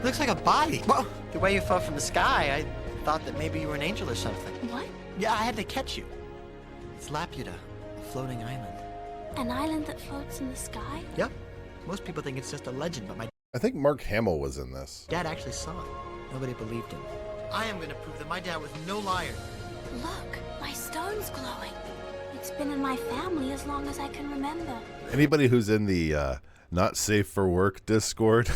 Looks like a body. Well, the way you fell from the sky, I thought that maybe you were an angel or something. What? Yeah, I had to catch you. It's Laputa, a floating island. An island that floats in the sky? Yep. Most people think it's just a legend, but my I think Mark Hamill was in this. dad actually saw it. Nobody believed him. I am going to prove that my dad was no liar. Look, my stone's glowing. It's been in my family as long as I can remember. Anybody who's in the not safe for work Discord,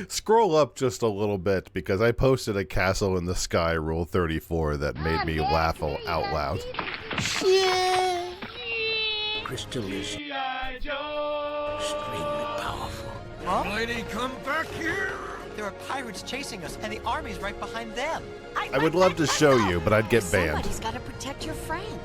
scroll up just a little bit because I posted a Castle in the Sky Rule 34 that made me laugh out loud. Crystal is extremely powerful. Huh? Lady, come back here! There are pirates chasing us, and the army's right behind them. I would love to show you, but I'd get banned. Somebody's got to protect your friend.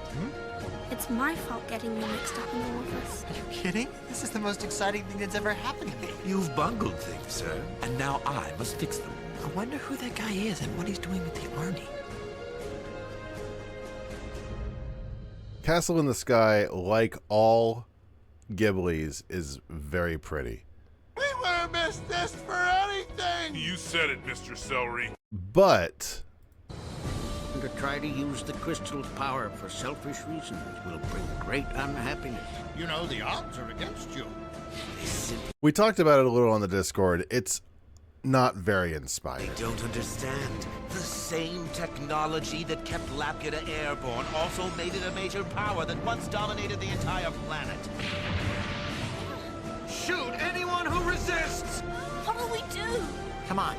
It's my fault getting you mixed up in all of this. Are you kidding? This is the most exciting thing that's ever happened to me. You've bungled things, sir, and now I must fix them. I wonder who that guy is and what he's doing with the army. Castle in the Sky, like all Ghibli's, is very pretty. We would have missed this for anything! You said it, Mr. Celery. But To try to use the crystal's power for selfish reasons will bring great unhappiness. You know, the odds are against you. we talked about it a little on the Discord. It's not very inspiring. Don't understand. The same technology that kept Laputa airborne also made it a major power that once dominated the entire planet. Shoot anyone who resists! What will we do? Come on.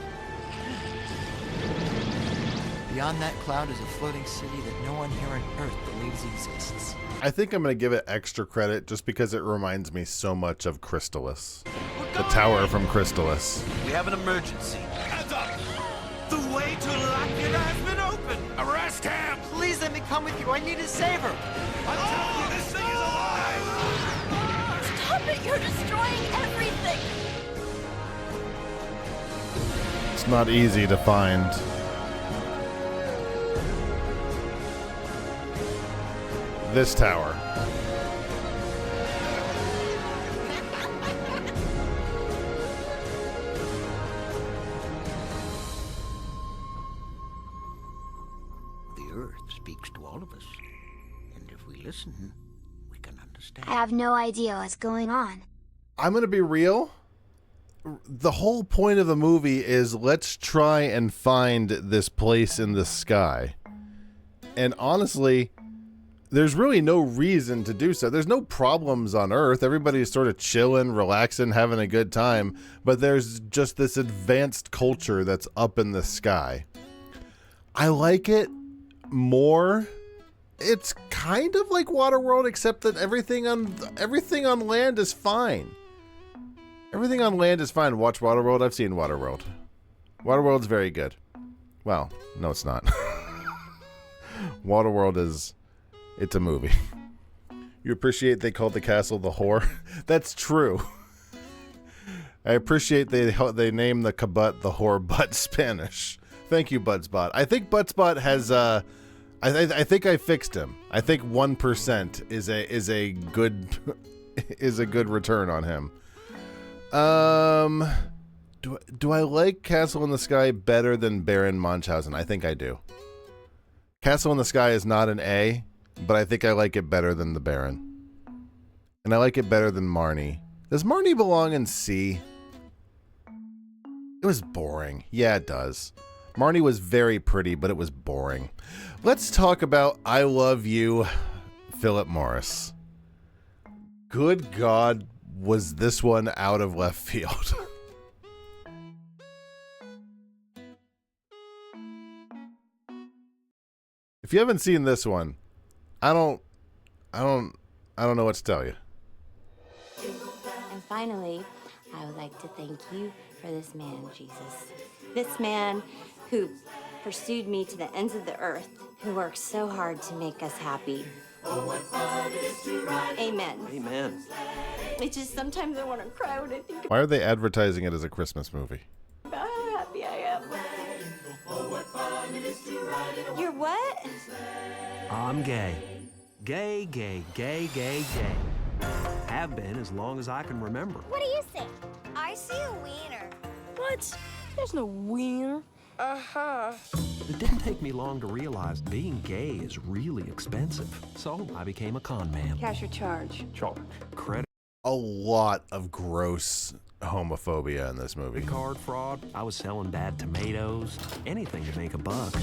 Beyond that cloud is a floating city that no one here on Earth believes exists. I think I'm going to give it extra credit just because it reminds me so much of Crystalis. The tower from Crystalis. We have an emergency. Hands up! The way to Laputa has been opened! Arrest him! Please let me come with you. I need to save her. I tell you, this thing is alive! Stop it! You're destroying everything! It's not easy to find. This tower. The Earth speaks to all of us. And if we listen, we can understand. I have no idea what's going on. I'm going to be real. The whole point of the movie is let's try and find this place in the sky. And honestly, there's really no reason to do so. There's no problems on Earth. Everybody's sort of chilling, relaxing, having a good time. But there's just this advanced culture that's up in the sky. I like it more. It's kind of like Waterworld, except that everything on land is fine. Everything on land is fine. Watch Waterworld. I've seen Waterworld. Waterworld's very good. Well, no, it's not. Waterworld it's a movie. You appreciate they called the castle the whore? That's true. I appreciate they named the kabut the whore butt Spanish. Thank you, Budspot. I think Budspot has I think I fixed him. I think 1% is a good return on him. Do I like Castle in the Sky better than Baron Munchausen? I think I do. Castle in the Sky is not an A, but I think I like it better than the Baron. And I like it better than Marnie. Does Marnie belong in C? It was boring. Yeah, it does. Marnie was very pretty, but it was boring. Let's talk about I Love You, Philip Morris. Good God, was this one out of left field? If you haven't seen this one, I don't know what to tell you. And finally, I would like to thank you for this man, Jesus. This man who pursued me to the ends of the earth, who worked so hard to make us happy. Amen. Amen. It's just sometimes I want to cry when I think Why are they advertising it as a Christmas movie? about how happy I am. You're what? I'm gay. Gay, gay, gay, gay, gay. Have been as long as I can remember. What do you think? I see a wiener. What? There's no wiener. Uh-huh. It didn't take me long to realize being gay is really expensive. So I became a con man. Cash or charge? Charge. Credit A lot of gross homophobia in this movie. card fraud. I was selling bad tomatoes. Anything to make a buck.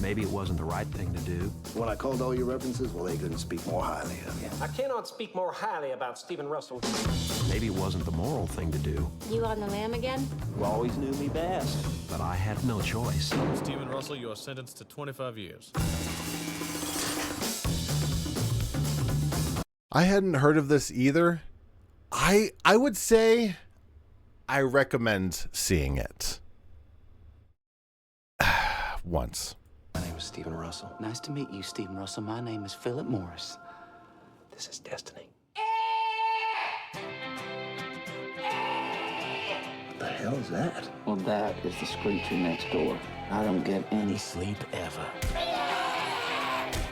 Maybe it wasn't the right thing to do. When I called all your references, well, they couldn't speak more highly of you. I cannot speak more highly about Stephen Russell. Maybe it wasn't the moral thing to do. You on the lam again? You always knew me best. But I had no choice. Stephen Russell, you are sentenced to 25 years. I hadn't heard of this either. I would say I recommend seeing it. Once. My name is Stephen Russell. Nice to meet you, Stephen Russell. My name is Philip Morris. This is destiny. What the hell is that? Well, that is the screecher next door. I don't get any sleep ever.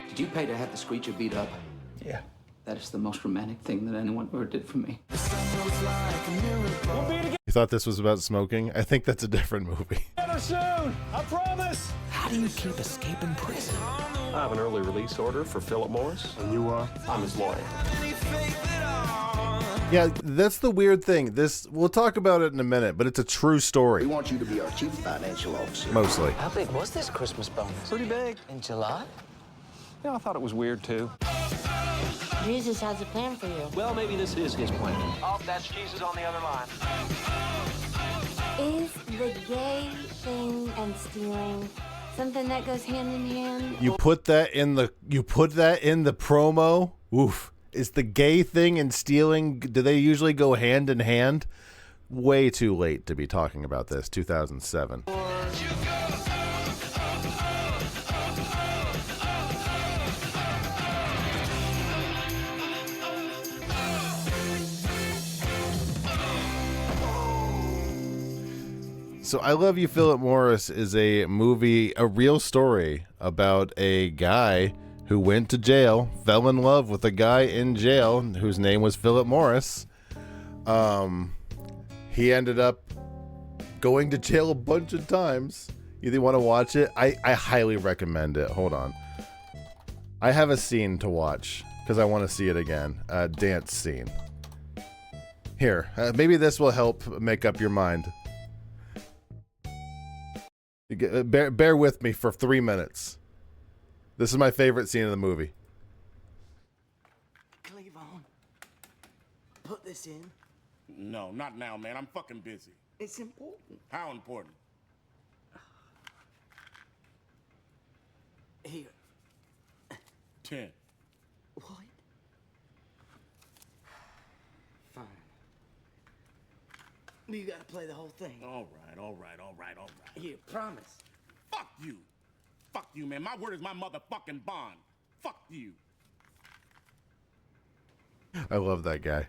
Did you pay to have the screecher beat up? Yeah. That is the most romantic thing that anyone ever did for me. You thought this was about smoking? I think that's a different movie. Better soon, I promise. How do you keep escaping prison? I have an early release order for Philip Morris. And you are? I'm his lawyer. Yeah, that's the weird thing. We'll talk about it in a minute, but it's a true story. We want you to be our chief financial officer. Mostly. How big was this Christmas bonus? Pretty big. In July? Yeah, I thought it was weird too. Jesus has a plan for you. Well, maybe this is his plan. Oh, that's Jesus on the other line. Is the gay thing and stealing something that goes hand in hand? You put that in the promo. Oof. Is the gay thing and stealing, do they usually go hand in hand? Way too late to be talking about this. 2007. So I Love You, Philip Morris is a movie, a real story about a guy who went to jail, fell in love with a guy in jail whose name was Philip Morris. He ended up going to jail a bunch of times. You want to watch it? I highly recommend it. Hold on. I have a scene to watch because I want to see it again. A dance scene. Here, maybe this will help make up your mind. Bear with me for 3 minutes. This is my favorite scene of the movie. Cleavon, put this in. No, not now, man. I'm fucking busy. It's important. How important? Here. 10. What? Fine. You gotta play the whole thing. All right. Here, promise. Fuck you. Fuck you, man. My word is my motherfucking bond. Fuck you. I love that guy.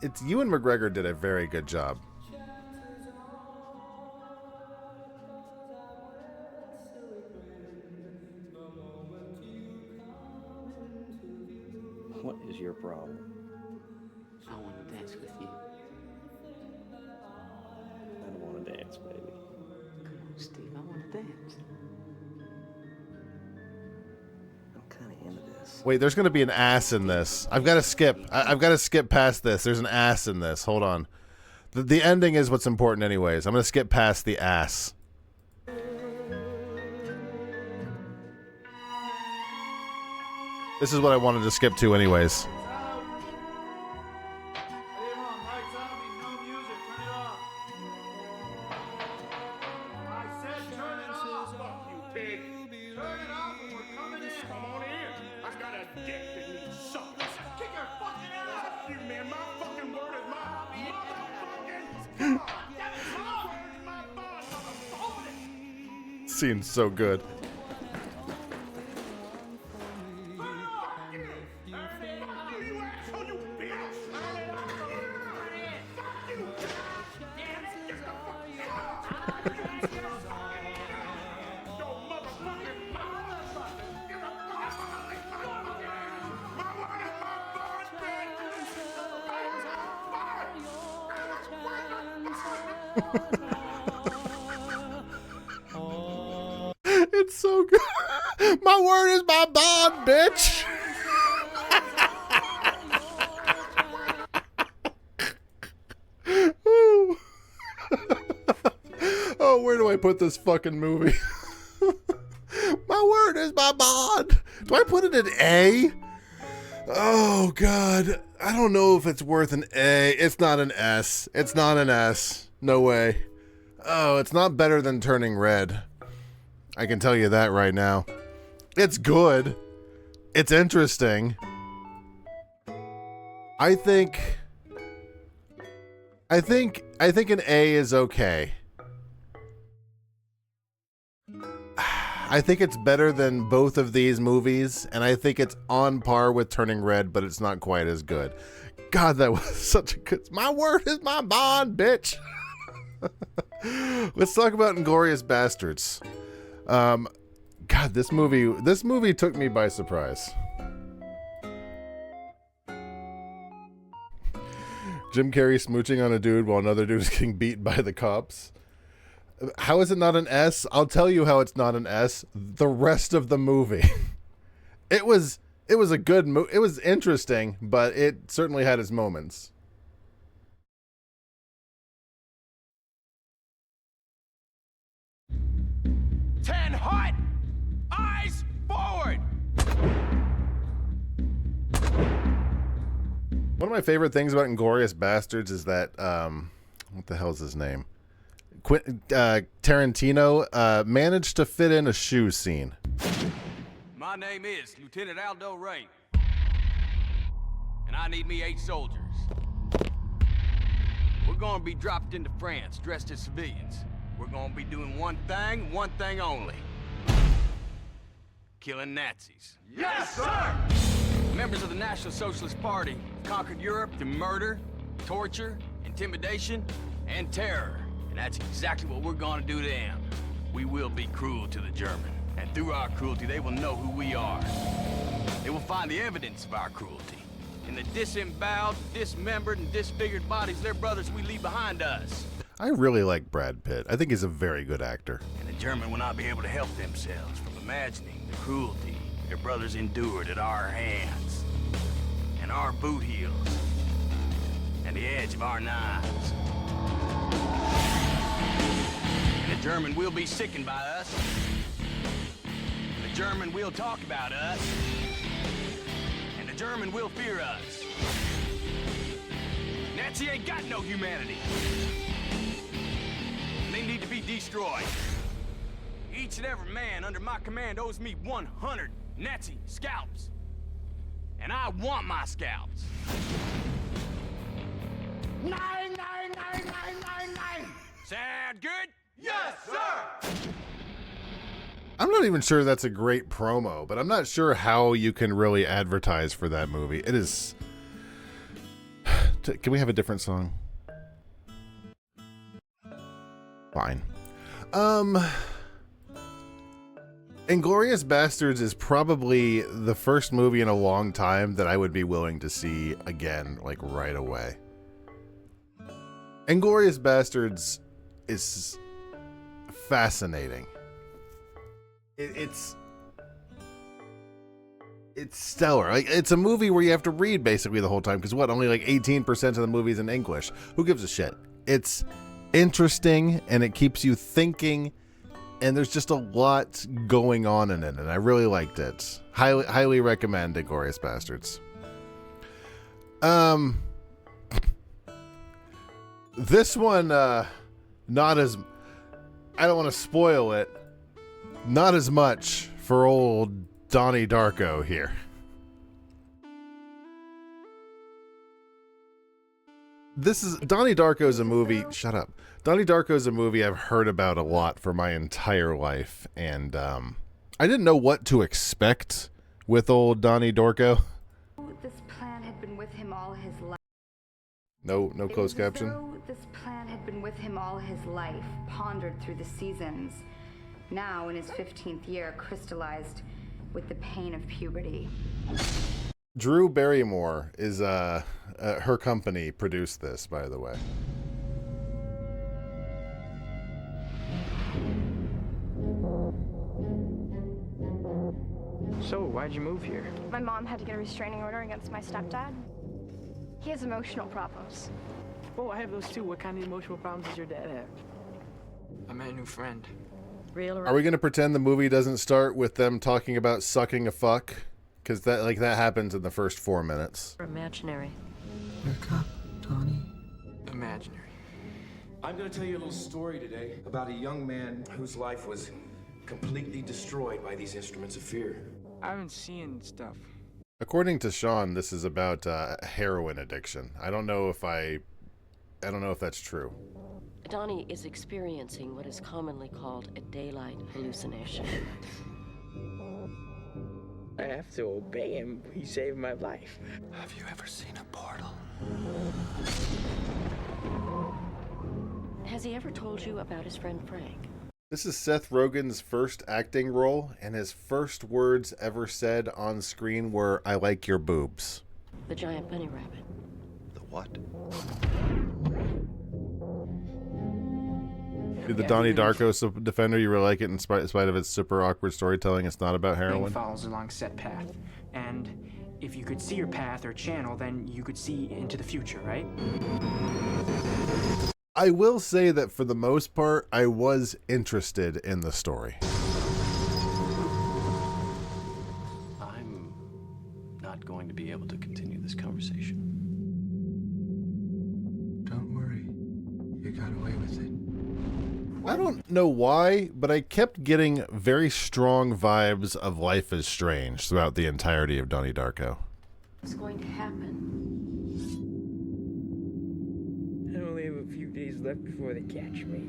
It's Ewan McGregor did a very good job. What is your problem? I want to dance with you. I don't want to dance, baby. Come on, Steve. I want to dance. I'm kind of into this. Wait, there's going to be an ass in this. I've got to skip. I've got to skip past this. There's an ass in this. Hold on. The ending is what's important anyways. I'm going to skip past the ass. This is what I wanted to skip to anyways. Scene's so good. It's so good. My word is my bond, bitch. Oh, where do I put this fucking movie? My word is my bond. Do I put it in A? Oh, God. I don't know if it's worth an A. It's not an S. It's not an S. No way. Oh, it's not better than Turning Red. I can tell you that right now. It's good. It's interesting. I think an A is okay. I think it's better than both of these movies, and I think it's on par with Turning Red, but it's not quite as good. God, that was such a good... My word is my bond, bitch. Let's talk about Inglourious Bastards. God, this movie took me by surprise. Jim Carrey smooching on a dude while another dude is getting beaten by the cops. How is it not an S? I'll tell you how it's not an S. The rest of the movie. It was a good movie. It was interesting, but it certainly had its moments. Hot! Eyes forward! One of my favorite things about Inglourious Bastards is that, what the hell's his name? Tarantino managed to fit in a shoe scene. My name is Lieutenant Aldo Ray, and I need me 8 soldiers. We're gonna be dropped into France dressed as civilians. We're gonna be doing one thing only. Killing Nazis. Yes, sir! Members of the National Socialist Party conquered Europe through murder, torture, intimidation, and terror. And that's exactly what we're gonna do to them. We will be cruel to the German. And through our cruelty, they will know who we are. They will find the evidence of our cruelty in the disemboweled, dismembered, and disfigured bodies of their brothers we leave behind us. I really like Brad Pitt. I think he's a very good actor. And the German will not be able to help themselves from imagining the cruelty their brothers endured at our hands, and our boot heels, and the edge of our knives. And the German will be sickened by us. The German will talk about us. And the German will fear us. Nazi ain't got no humanity. They need to be destroyed. Each and every man under my command owes me 100 Nazi scalps. And I want my scalps. 99999. Sound good? Yes, sir! I'm not even sure that's a great promo, but I'm not sure how you can really advertise for that movie. It is... Can we have a different song? Fine. Inglourious Bastards is probably the first movie in a long time that I would be willing to see again, like right away. Inglourious Bastards is fascinating. It's stellar. Like, it's a movie where you have to read basically the whole time, because what, only like 18% of the movie's in English. Who gives a shit? It's interesting and it keeps you thinking, and there's just a lot going on in it, and I really liked it. Highly recommend Inglourious Bastards. This one, not as... I don't want to spoil it. Not as much for old Donnie Darko here. Donnie Darko is a movie... Shut up. Donnie Darko is a movie I've heard about a lot for my entire life, and I didn't know what to expect with old Donnie Darko. This plan had been with him all his life. No closed caption. This plan had been with him all his life, pondered through the seasons. Now, in his 15th year, crystallized with the pain of puberty. Drew Barrymore is her company produced this, by the way. So, why'd you move here? My mom had to get a restraining order against my stepdad. He has emotional problems. Oh, I have those too. What kind of emotional problems does your dad have? I met a new friend. Real or... Are we going to pretend the movie doesn't start with them talking about sucking a fuck? Because that happens in the first 4 minutes. Imaginary. Wake up, Donnie. Imaginary. I'm going to tell you a little story today about a young man whose life was completely destroyed by these instruments of fear. I've been seeing stuff. According to Sean, this is about heroin addiction. I don't know if that's true. Donnie is experiencing what is commonly called a daylight hallucination. I have to obey him. He saved my life. Have you ever seen a portal? Has he ever told you about his friend Frank? This is Seth Rogen's first acting role, and his first words ever said on screen were, "I like your boobs." The giant bunny rabbit. The what? The Donnie Darko Defender, you really like it in spite of its super awkward storytelling. It's not about heroin. It follows along set path, and if you could see your path or channel, then you could see into the future, right? I will say that for the most part, I was interested in the story. I'm not going to be able to continue this conversation. Don't worry. You got away with it. I don't know why, but I kept getting very strong vibes of Life is Strange throughout the entirety of Donnie Darko. What's going to happen? I only have a few days left before they catch me.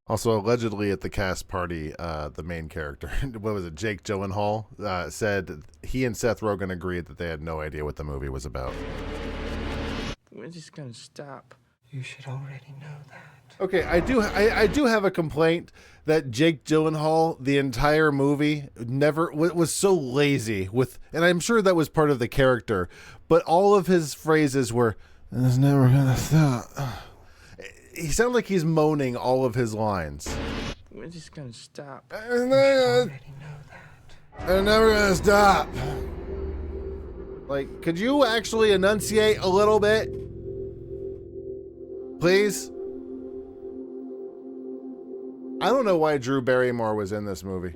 Also, allegedly at the cast party, the main character, what was it, Jake Gyllenhaal, said he and Seth Rogen agreed that they had no idea what the movie was about. We're just gonna stop. You should already know that. Okay, I do have a complaint that Jake Gyllenhaal, the entire movie, was so lazy with, and I'm sure that was part of the character, but all of his phrases were, "It's never gonna stop." He sounded like he's moaning all of his lines. We're just gonna stop. I'm never gonna stop. Like, could you actually enunciate a little bit? Please? I don't know why Drew Barrymore was in this movie.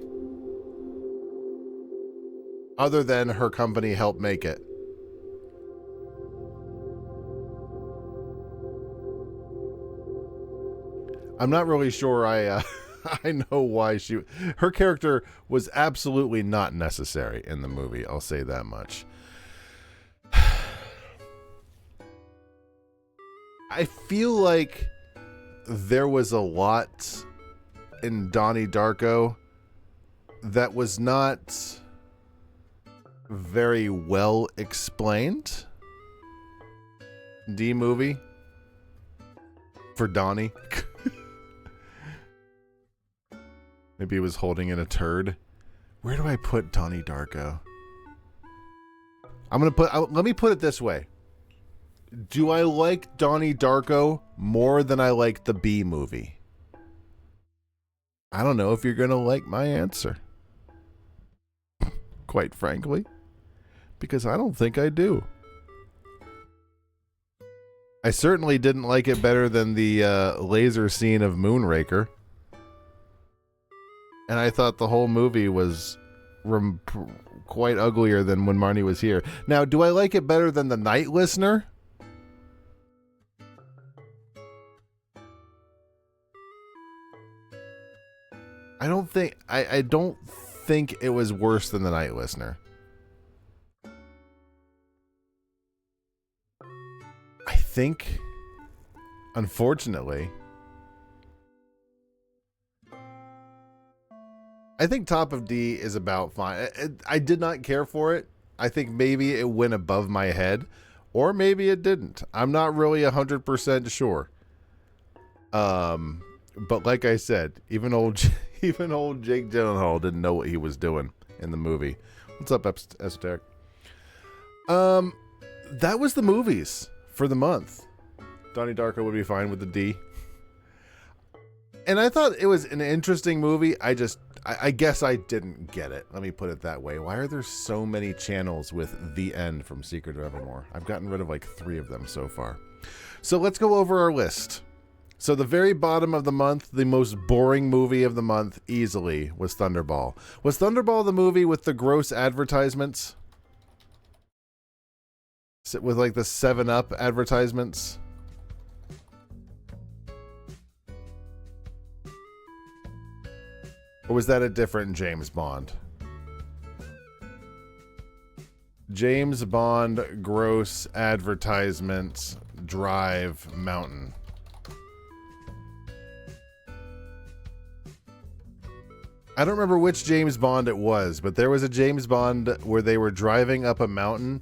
other than her company helped make it. I'm not really sure I know why her character was absolutely not necessary in the movie. I'll say that much. I feel like there was a lot in Donnie Darko that was not very well explained. D movie for Donnie. Maybe he was holding in a turd. Where do I put Donnie Darko? Let me put it this way. Do I like Donnie Darko more than I like the B movie? I don't know if you're going to like my answer. Quite frankly. Because I don't think I do. I certainly didn't like it better than the laser scene of Moonraker. And I thought the whole movie was quite uglier than when Marnie was here. Now, do I like it better than The Night Listener? I don't think it was worse than The Night Listener. I think, unfortunately, I think Top of D is about fine. I did not care for it. I think maybe it went above my head, or maybe it didn't. I'm not really 100% sure. But like I said, even old Jake Gyllenhaal didn't know what he was doing in the movie. What's up, Esoteric? That was the movies for the month. Donnie Darko would be fine with the D. And I thought it was an interesting movie. I guess I didn't get it. Let me put it that way. Why are there so many channels with The End from Secret of Evermore? I've gotten rid of like 3 of them so far. So let's go over our list. So the very bottom of the month, the most boring movie of the month easily was Thunderball. Was Thunderball the movie with the gross advertisements? With like the 7-Up advertisements? Or was that a different James Bond? James Bond gross advertisements drive mountain. I don't remember which James Bond it was, but there was a James Bond where they were driving up a mountain,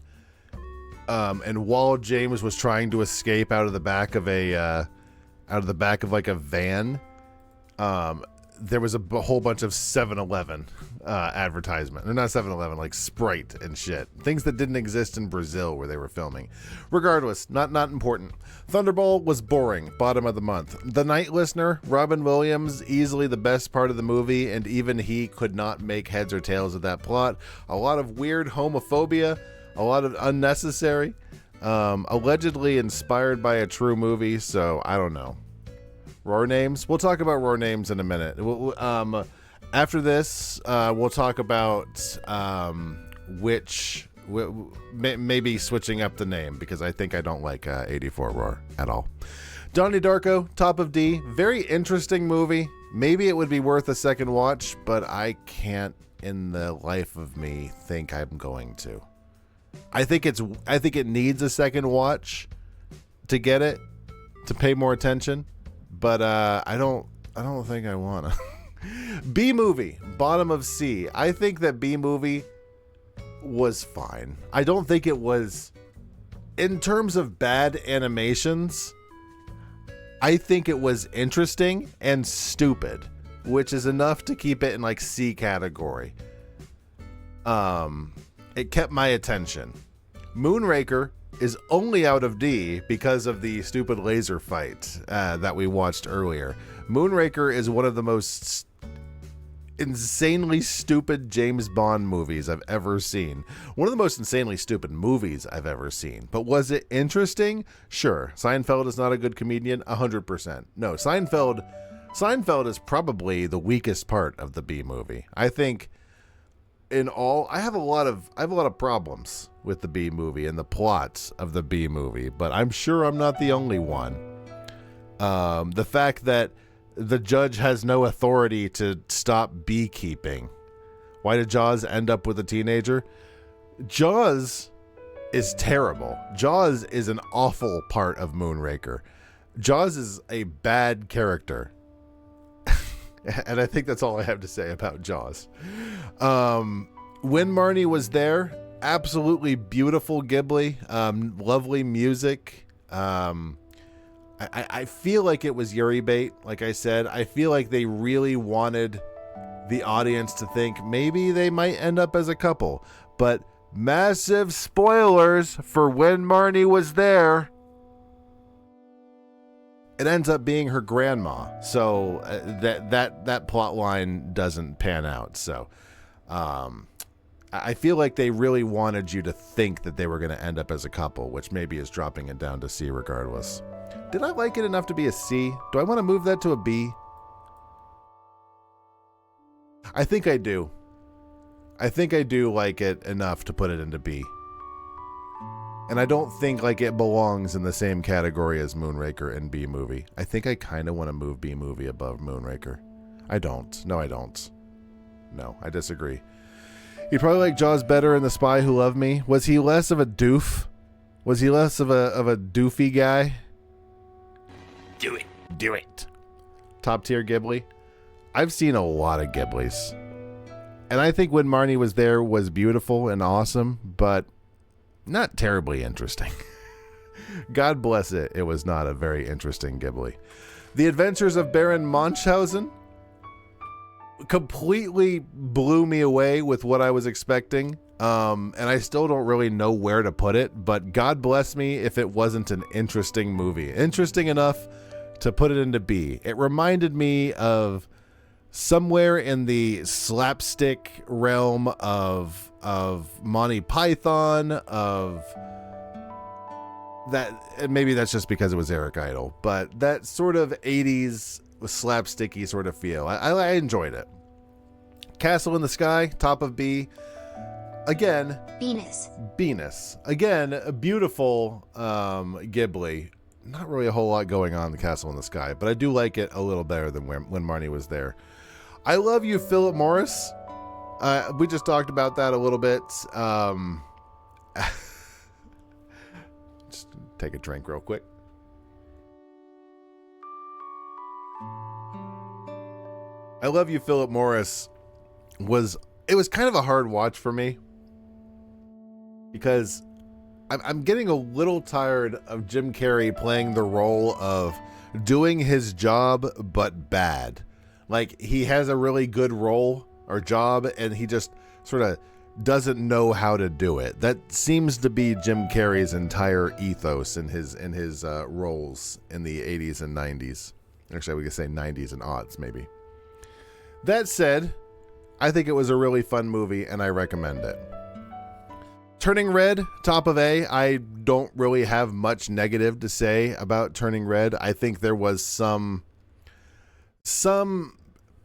and while James was trying to escape out of the back of like a van, there was a whole bunch of 7-Eleven advertisement. Or not 7-Eleven, like Sprite and shit. Things that didn't exist in Brazil where they were filming. Regardless, not important. Thunderball was boring. Bottom of the month. The Night Listener, Robin Williams, easily the best part of the movie, and even he could not make heads or tails of that plot. A lot of weird homophobia. A lot of unnecessary. Allegedly inspired by a true movie, so I don't know. Roar names. We'll talk about roar names in a minute. After this, we'll talk about maybe switching up the name because I think I don't like 84 Roar at all. Donnie Darko, Top of D, very interesting movie. Maybe it would be worth a second watch, but I can't, in the life of me, think I'm going to. I think it needs a second watch to get it, to pay more attention. But I don't think I wanna. B movie, bottom of C. I think that B movie was fine. I don't think it was, in terms of bad animations, I think it was interesting and stupid, which is enough to keep it in like C category. It kept my attention. Moonraker is only out of D because of the stupid laser fight that we watched earlier. Moonraker is one of the most insanely stupid James Bond movies I've ever seen. One of the most insanely stupid movies I've ever seen. But was it interesting? Sure. Seinfeld is not a good comedian? 100%. No, Seinfeld is probably the weakest part of the B movie. I think in all, I have a lot of problems with the B movie and the plots of the B movie, but I'm sure I'm not the only one. The fact that the judge has no authority to stop beekeeping. Why did Jaws end up with a teenager? Jaws is terrible. Jaws is an awful part of Moonraker. Jaws is a bad character. And I think that's all I have to say about Jaws. When Marnie was there, absolutely beautiful Ghibli, lovely music. I feel like it was Yuri bait, like I said. I feel like they really wanted the audience to think maybe they might end up as a couple. But massive spoilers for When Marnie Was There. It ends up being her grandma, so that plot line doesn't pan out. So I feel like they really wanted you to think that they were going to end up as a couple, which maybe is dropping it down to C regardless. Did I like it enough to be a C? Do I want to move that to a B? I think I do. I think I do like it enough to put it into B. And I don't think like it belongs in the same category as Moonraker and B movie. I think I kind of want to move B movie above Moonraker. I don't. No, I don't. No, I disagree. You probably like Jaws better in The Spy Who Loved Me. Was he less of a doof? Was he less of a doofy guy? Do it. Do it. Top tier Ghibli. I've seen a lot of Ghiblis. And I think When Marnie Was There was beautiful and awesome, but not terribly interesting. God bless it. It was not a very interesting Ghibli. The Adventures of Baron Munchausen completely blew me away with what I was expecting. And I still don't really know where to put it, but God bless me if it wasn't an interesting movie. Interesting enough to put it into B. It reminded me of somewhere in the slapstick realm of Monty Python, of that, and maybe that's just because it was Eric Idle, but that sort of 80s slapsticky sort of feel. I enjoyed it. Castle in the Sky, top of B. Again, Venus. Again, a beautiful Ghibli. Not really a whole lot going on in the Castle in the Sky, but I do like it a little better than When Marnie Was There. I Love You, Philip Morris. We just talked about that a little bit. Just take a drink real quick. I Love You, Philip Morris was kind of a hard watch for me because I'm getting a little tired of Jim Carrey playing the role of doing his job but bad. Like, he has a really good role or job and he just sort of doesn't know how to do it. That seems to be Jim Carrey's entire ethos in his roles in the 80s and 90s. Actually, we could say 90s and aughts maybe. That said, I think it was a really fun movie and I recommend it. Turning Red, top of A. I don't really have much negative to say about Turning Red. I think there was some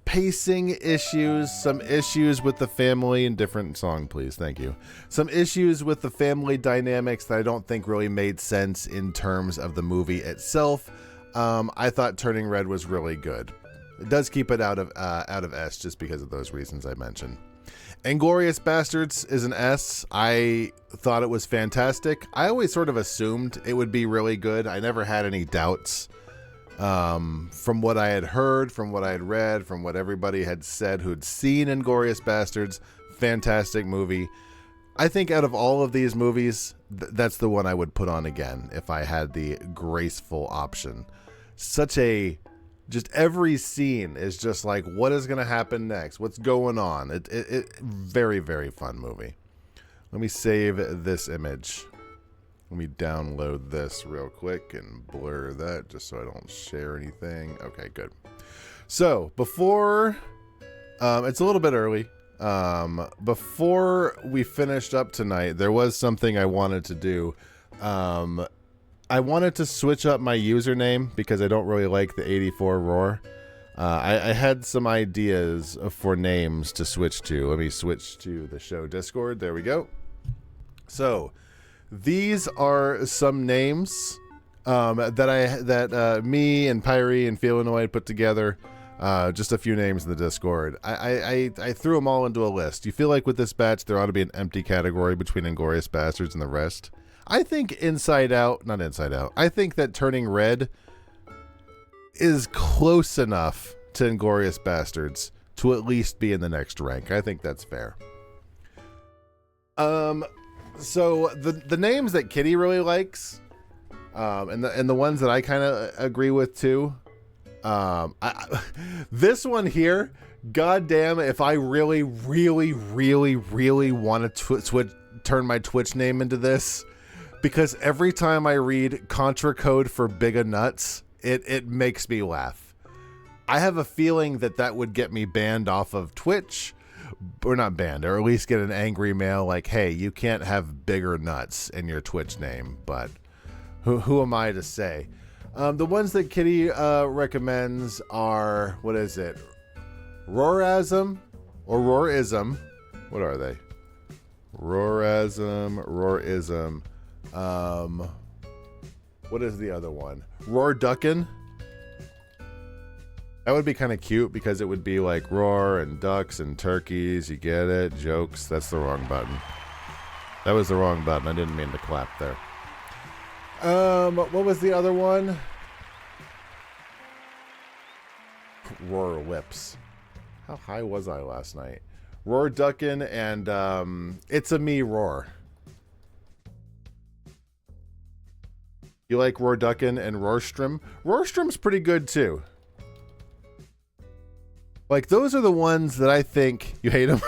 pacing issues, some issues with the family, and different song, please. Thank you. Some issues with the family dynamics that I don't think really made sense in terms of the movie itself. I thought Turning Red was really good. It does keep it out of S just because of those reasons I mentioned. Inglourious Bastards is an S. I thought it was fantastic. I always sort of assumed it would be really good. I never had any doubts. From what I had heard, from what I had read, from what everybody had said who'd seen Inglourious Bastards, fantastic movie. I think out of all of these movies, that's the one I would put on again if I had the graceful option. Just every scene is just like, what is going to happen next? What's going on? It very, very fun movie. Let me save this image. Let me download this real quick and blur that just so I don't share anything. Okay, good. So before, it's a little bit early. Before we finished up tonight, there was something I wanted to do. I wanted to switch up my username because I don't really like the 84 Roar. I had some ideas for names to switch to. Let me switch to the show Discord. There we go. So these are some names that me and Pyrie and Feelanoid put together. Just a few names in the Discord. I threw them all into a list. You feel like with this batch there ought to be an empty category between Inglourious Bastards and the rest? I think not Inside Out. I think that Turning Red is close enough to Inglourious Bastards to at least be in the next rank. I think that's fair. So the names that Kitty really likes, and the ones that I kind of agree with too. This one here, goddamn, if I really want to turn my Twitch name into this, because every time I read Contra Code for Bigga Nuts, it makes me laugh. I have a feeling that would get me banned off of Twitch, or not banned, or at least get an angry mail like, hey, you can't have Bigger Nuts in your Twitch name, but who am I to say? The ones that Kitty recommends are, what is it? Roarasm or Roarism. What are they? Roarism. What is the other one? Roar Duckin'. That would be kind of cute because it would be like roar and ducks and turkeys. You get it? Jokes. That's the wrong button. That was the wrong button. I didn't mean to clap there. What was the other one? Roar Lips. How high was I last night? Roar Duckin' and It's a Me Roar. You like Roar Duckin' and Roarstrom? Roarstrom's pretty good too. Like, those are the ones that I think you hate them.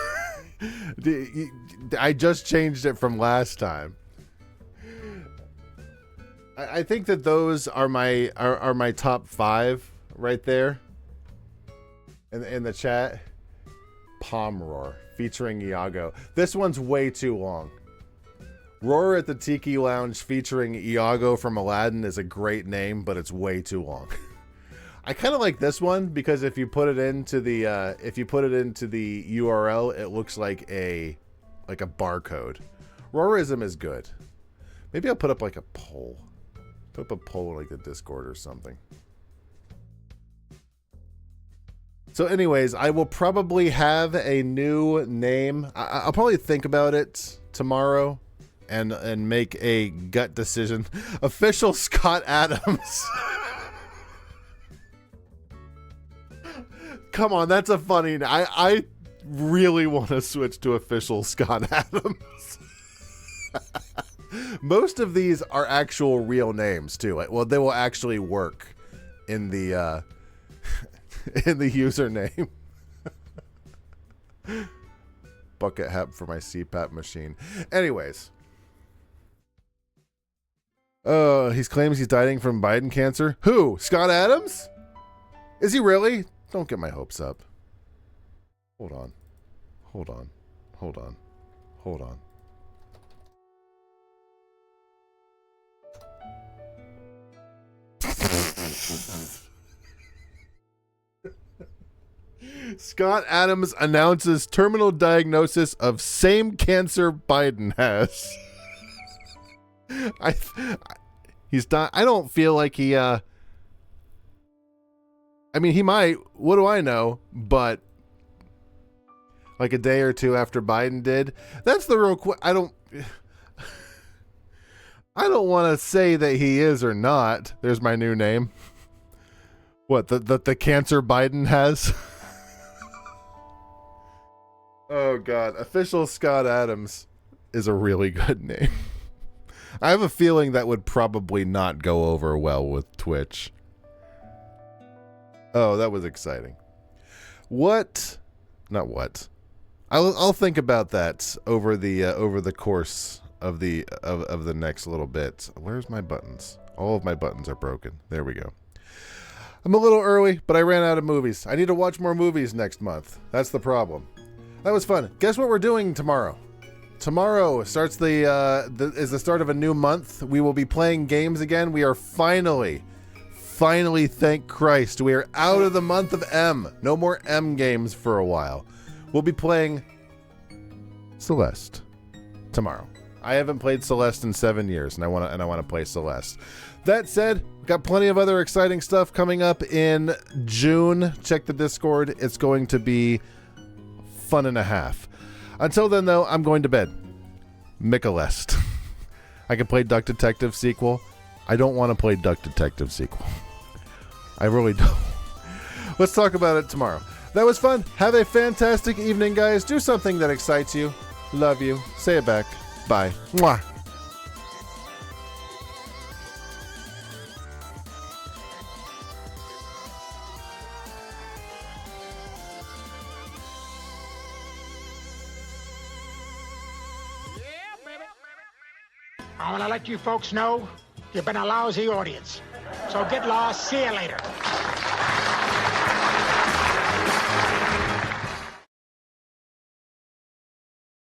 I just changed it from last time. I think that those are my top 5 right there in the chat. Palm Roar featuring Iago. This one's way too long. Roar at the Tiki Lounge featuring Iago from Aladdin is a great name, but it's way too long. I kind of like this one because if you put it into the URL, it looks like a barcode. Roarism is good. Maybe I'll put up like a poll. Put up a poll in like the Discord or something. So anyways, I will probably have a new name. I'll probably think about it tomorrow and make a gut decision. Official Scott Adams. Come on, that's a funny... I really want to switch to Official Scott Adams. Most of these are actual real names, too. Well, they will actually work in the in the username. Bucket hat for my CPAP machine. Anyways. He claims he's dying from Biden cancer. Who? Scott Adams? Is he really? Don't get my hopes up. Hold on. Scott Adams announces terminal diagnosis of same cancer Biden has. He's not. I don't feel like he. I mean, he might. What do I know? But like a day or two after Biden did. That's the real. I don't want to say that he is or not. There's my new name. What the cancer Biden has. Oh God! Official Scott Adams is a really good name. I have a feeling that would probably not go over well with Twitch. Oh, that was exciting. What? Not what. I'll think about that over the course of the next little bit. Where's my buttons? All of my buttons are broken. There we go. I'm a little early, but I ran out of movies. I need to watch more movies next month. That's the problem. That was fun. Guess what we're doing tomorrow? Tomorrow starts is the start of a new month. We will be playing games again. We are finally Finally, thank Christ, we are out of the month of M. No more M games for a while. We'll be playing Celeste tomorrow. I haven't played Celeste in 7 years, and I want to play Celeste. That said, we've got plenty of other exciting stuff coming up in June. Check the Discord. It's going to be fun and a half. Until then, though, I'm going to bed. Michelest. I can play Duck Detective sequel. I don't want to play Duck Detective sequel. I really don't. Let's talk about it tomorrow. That was fun. Have a fantastic evening, guys. Do something that excites you. Love you. Say it back. Bye. Mwah. I want to let you folks know you've been a lousy audience. So get lost. See you later.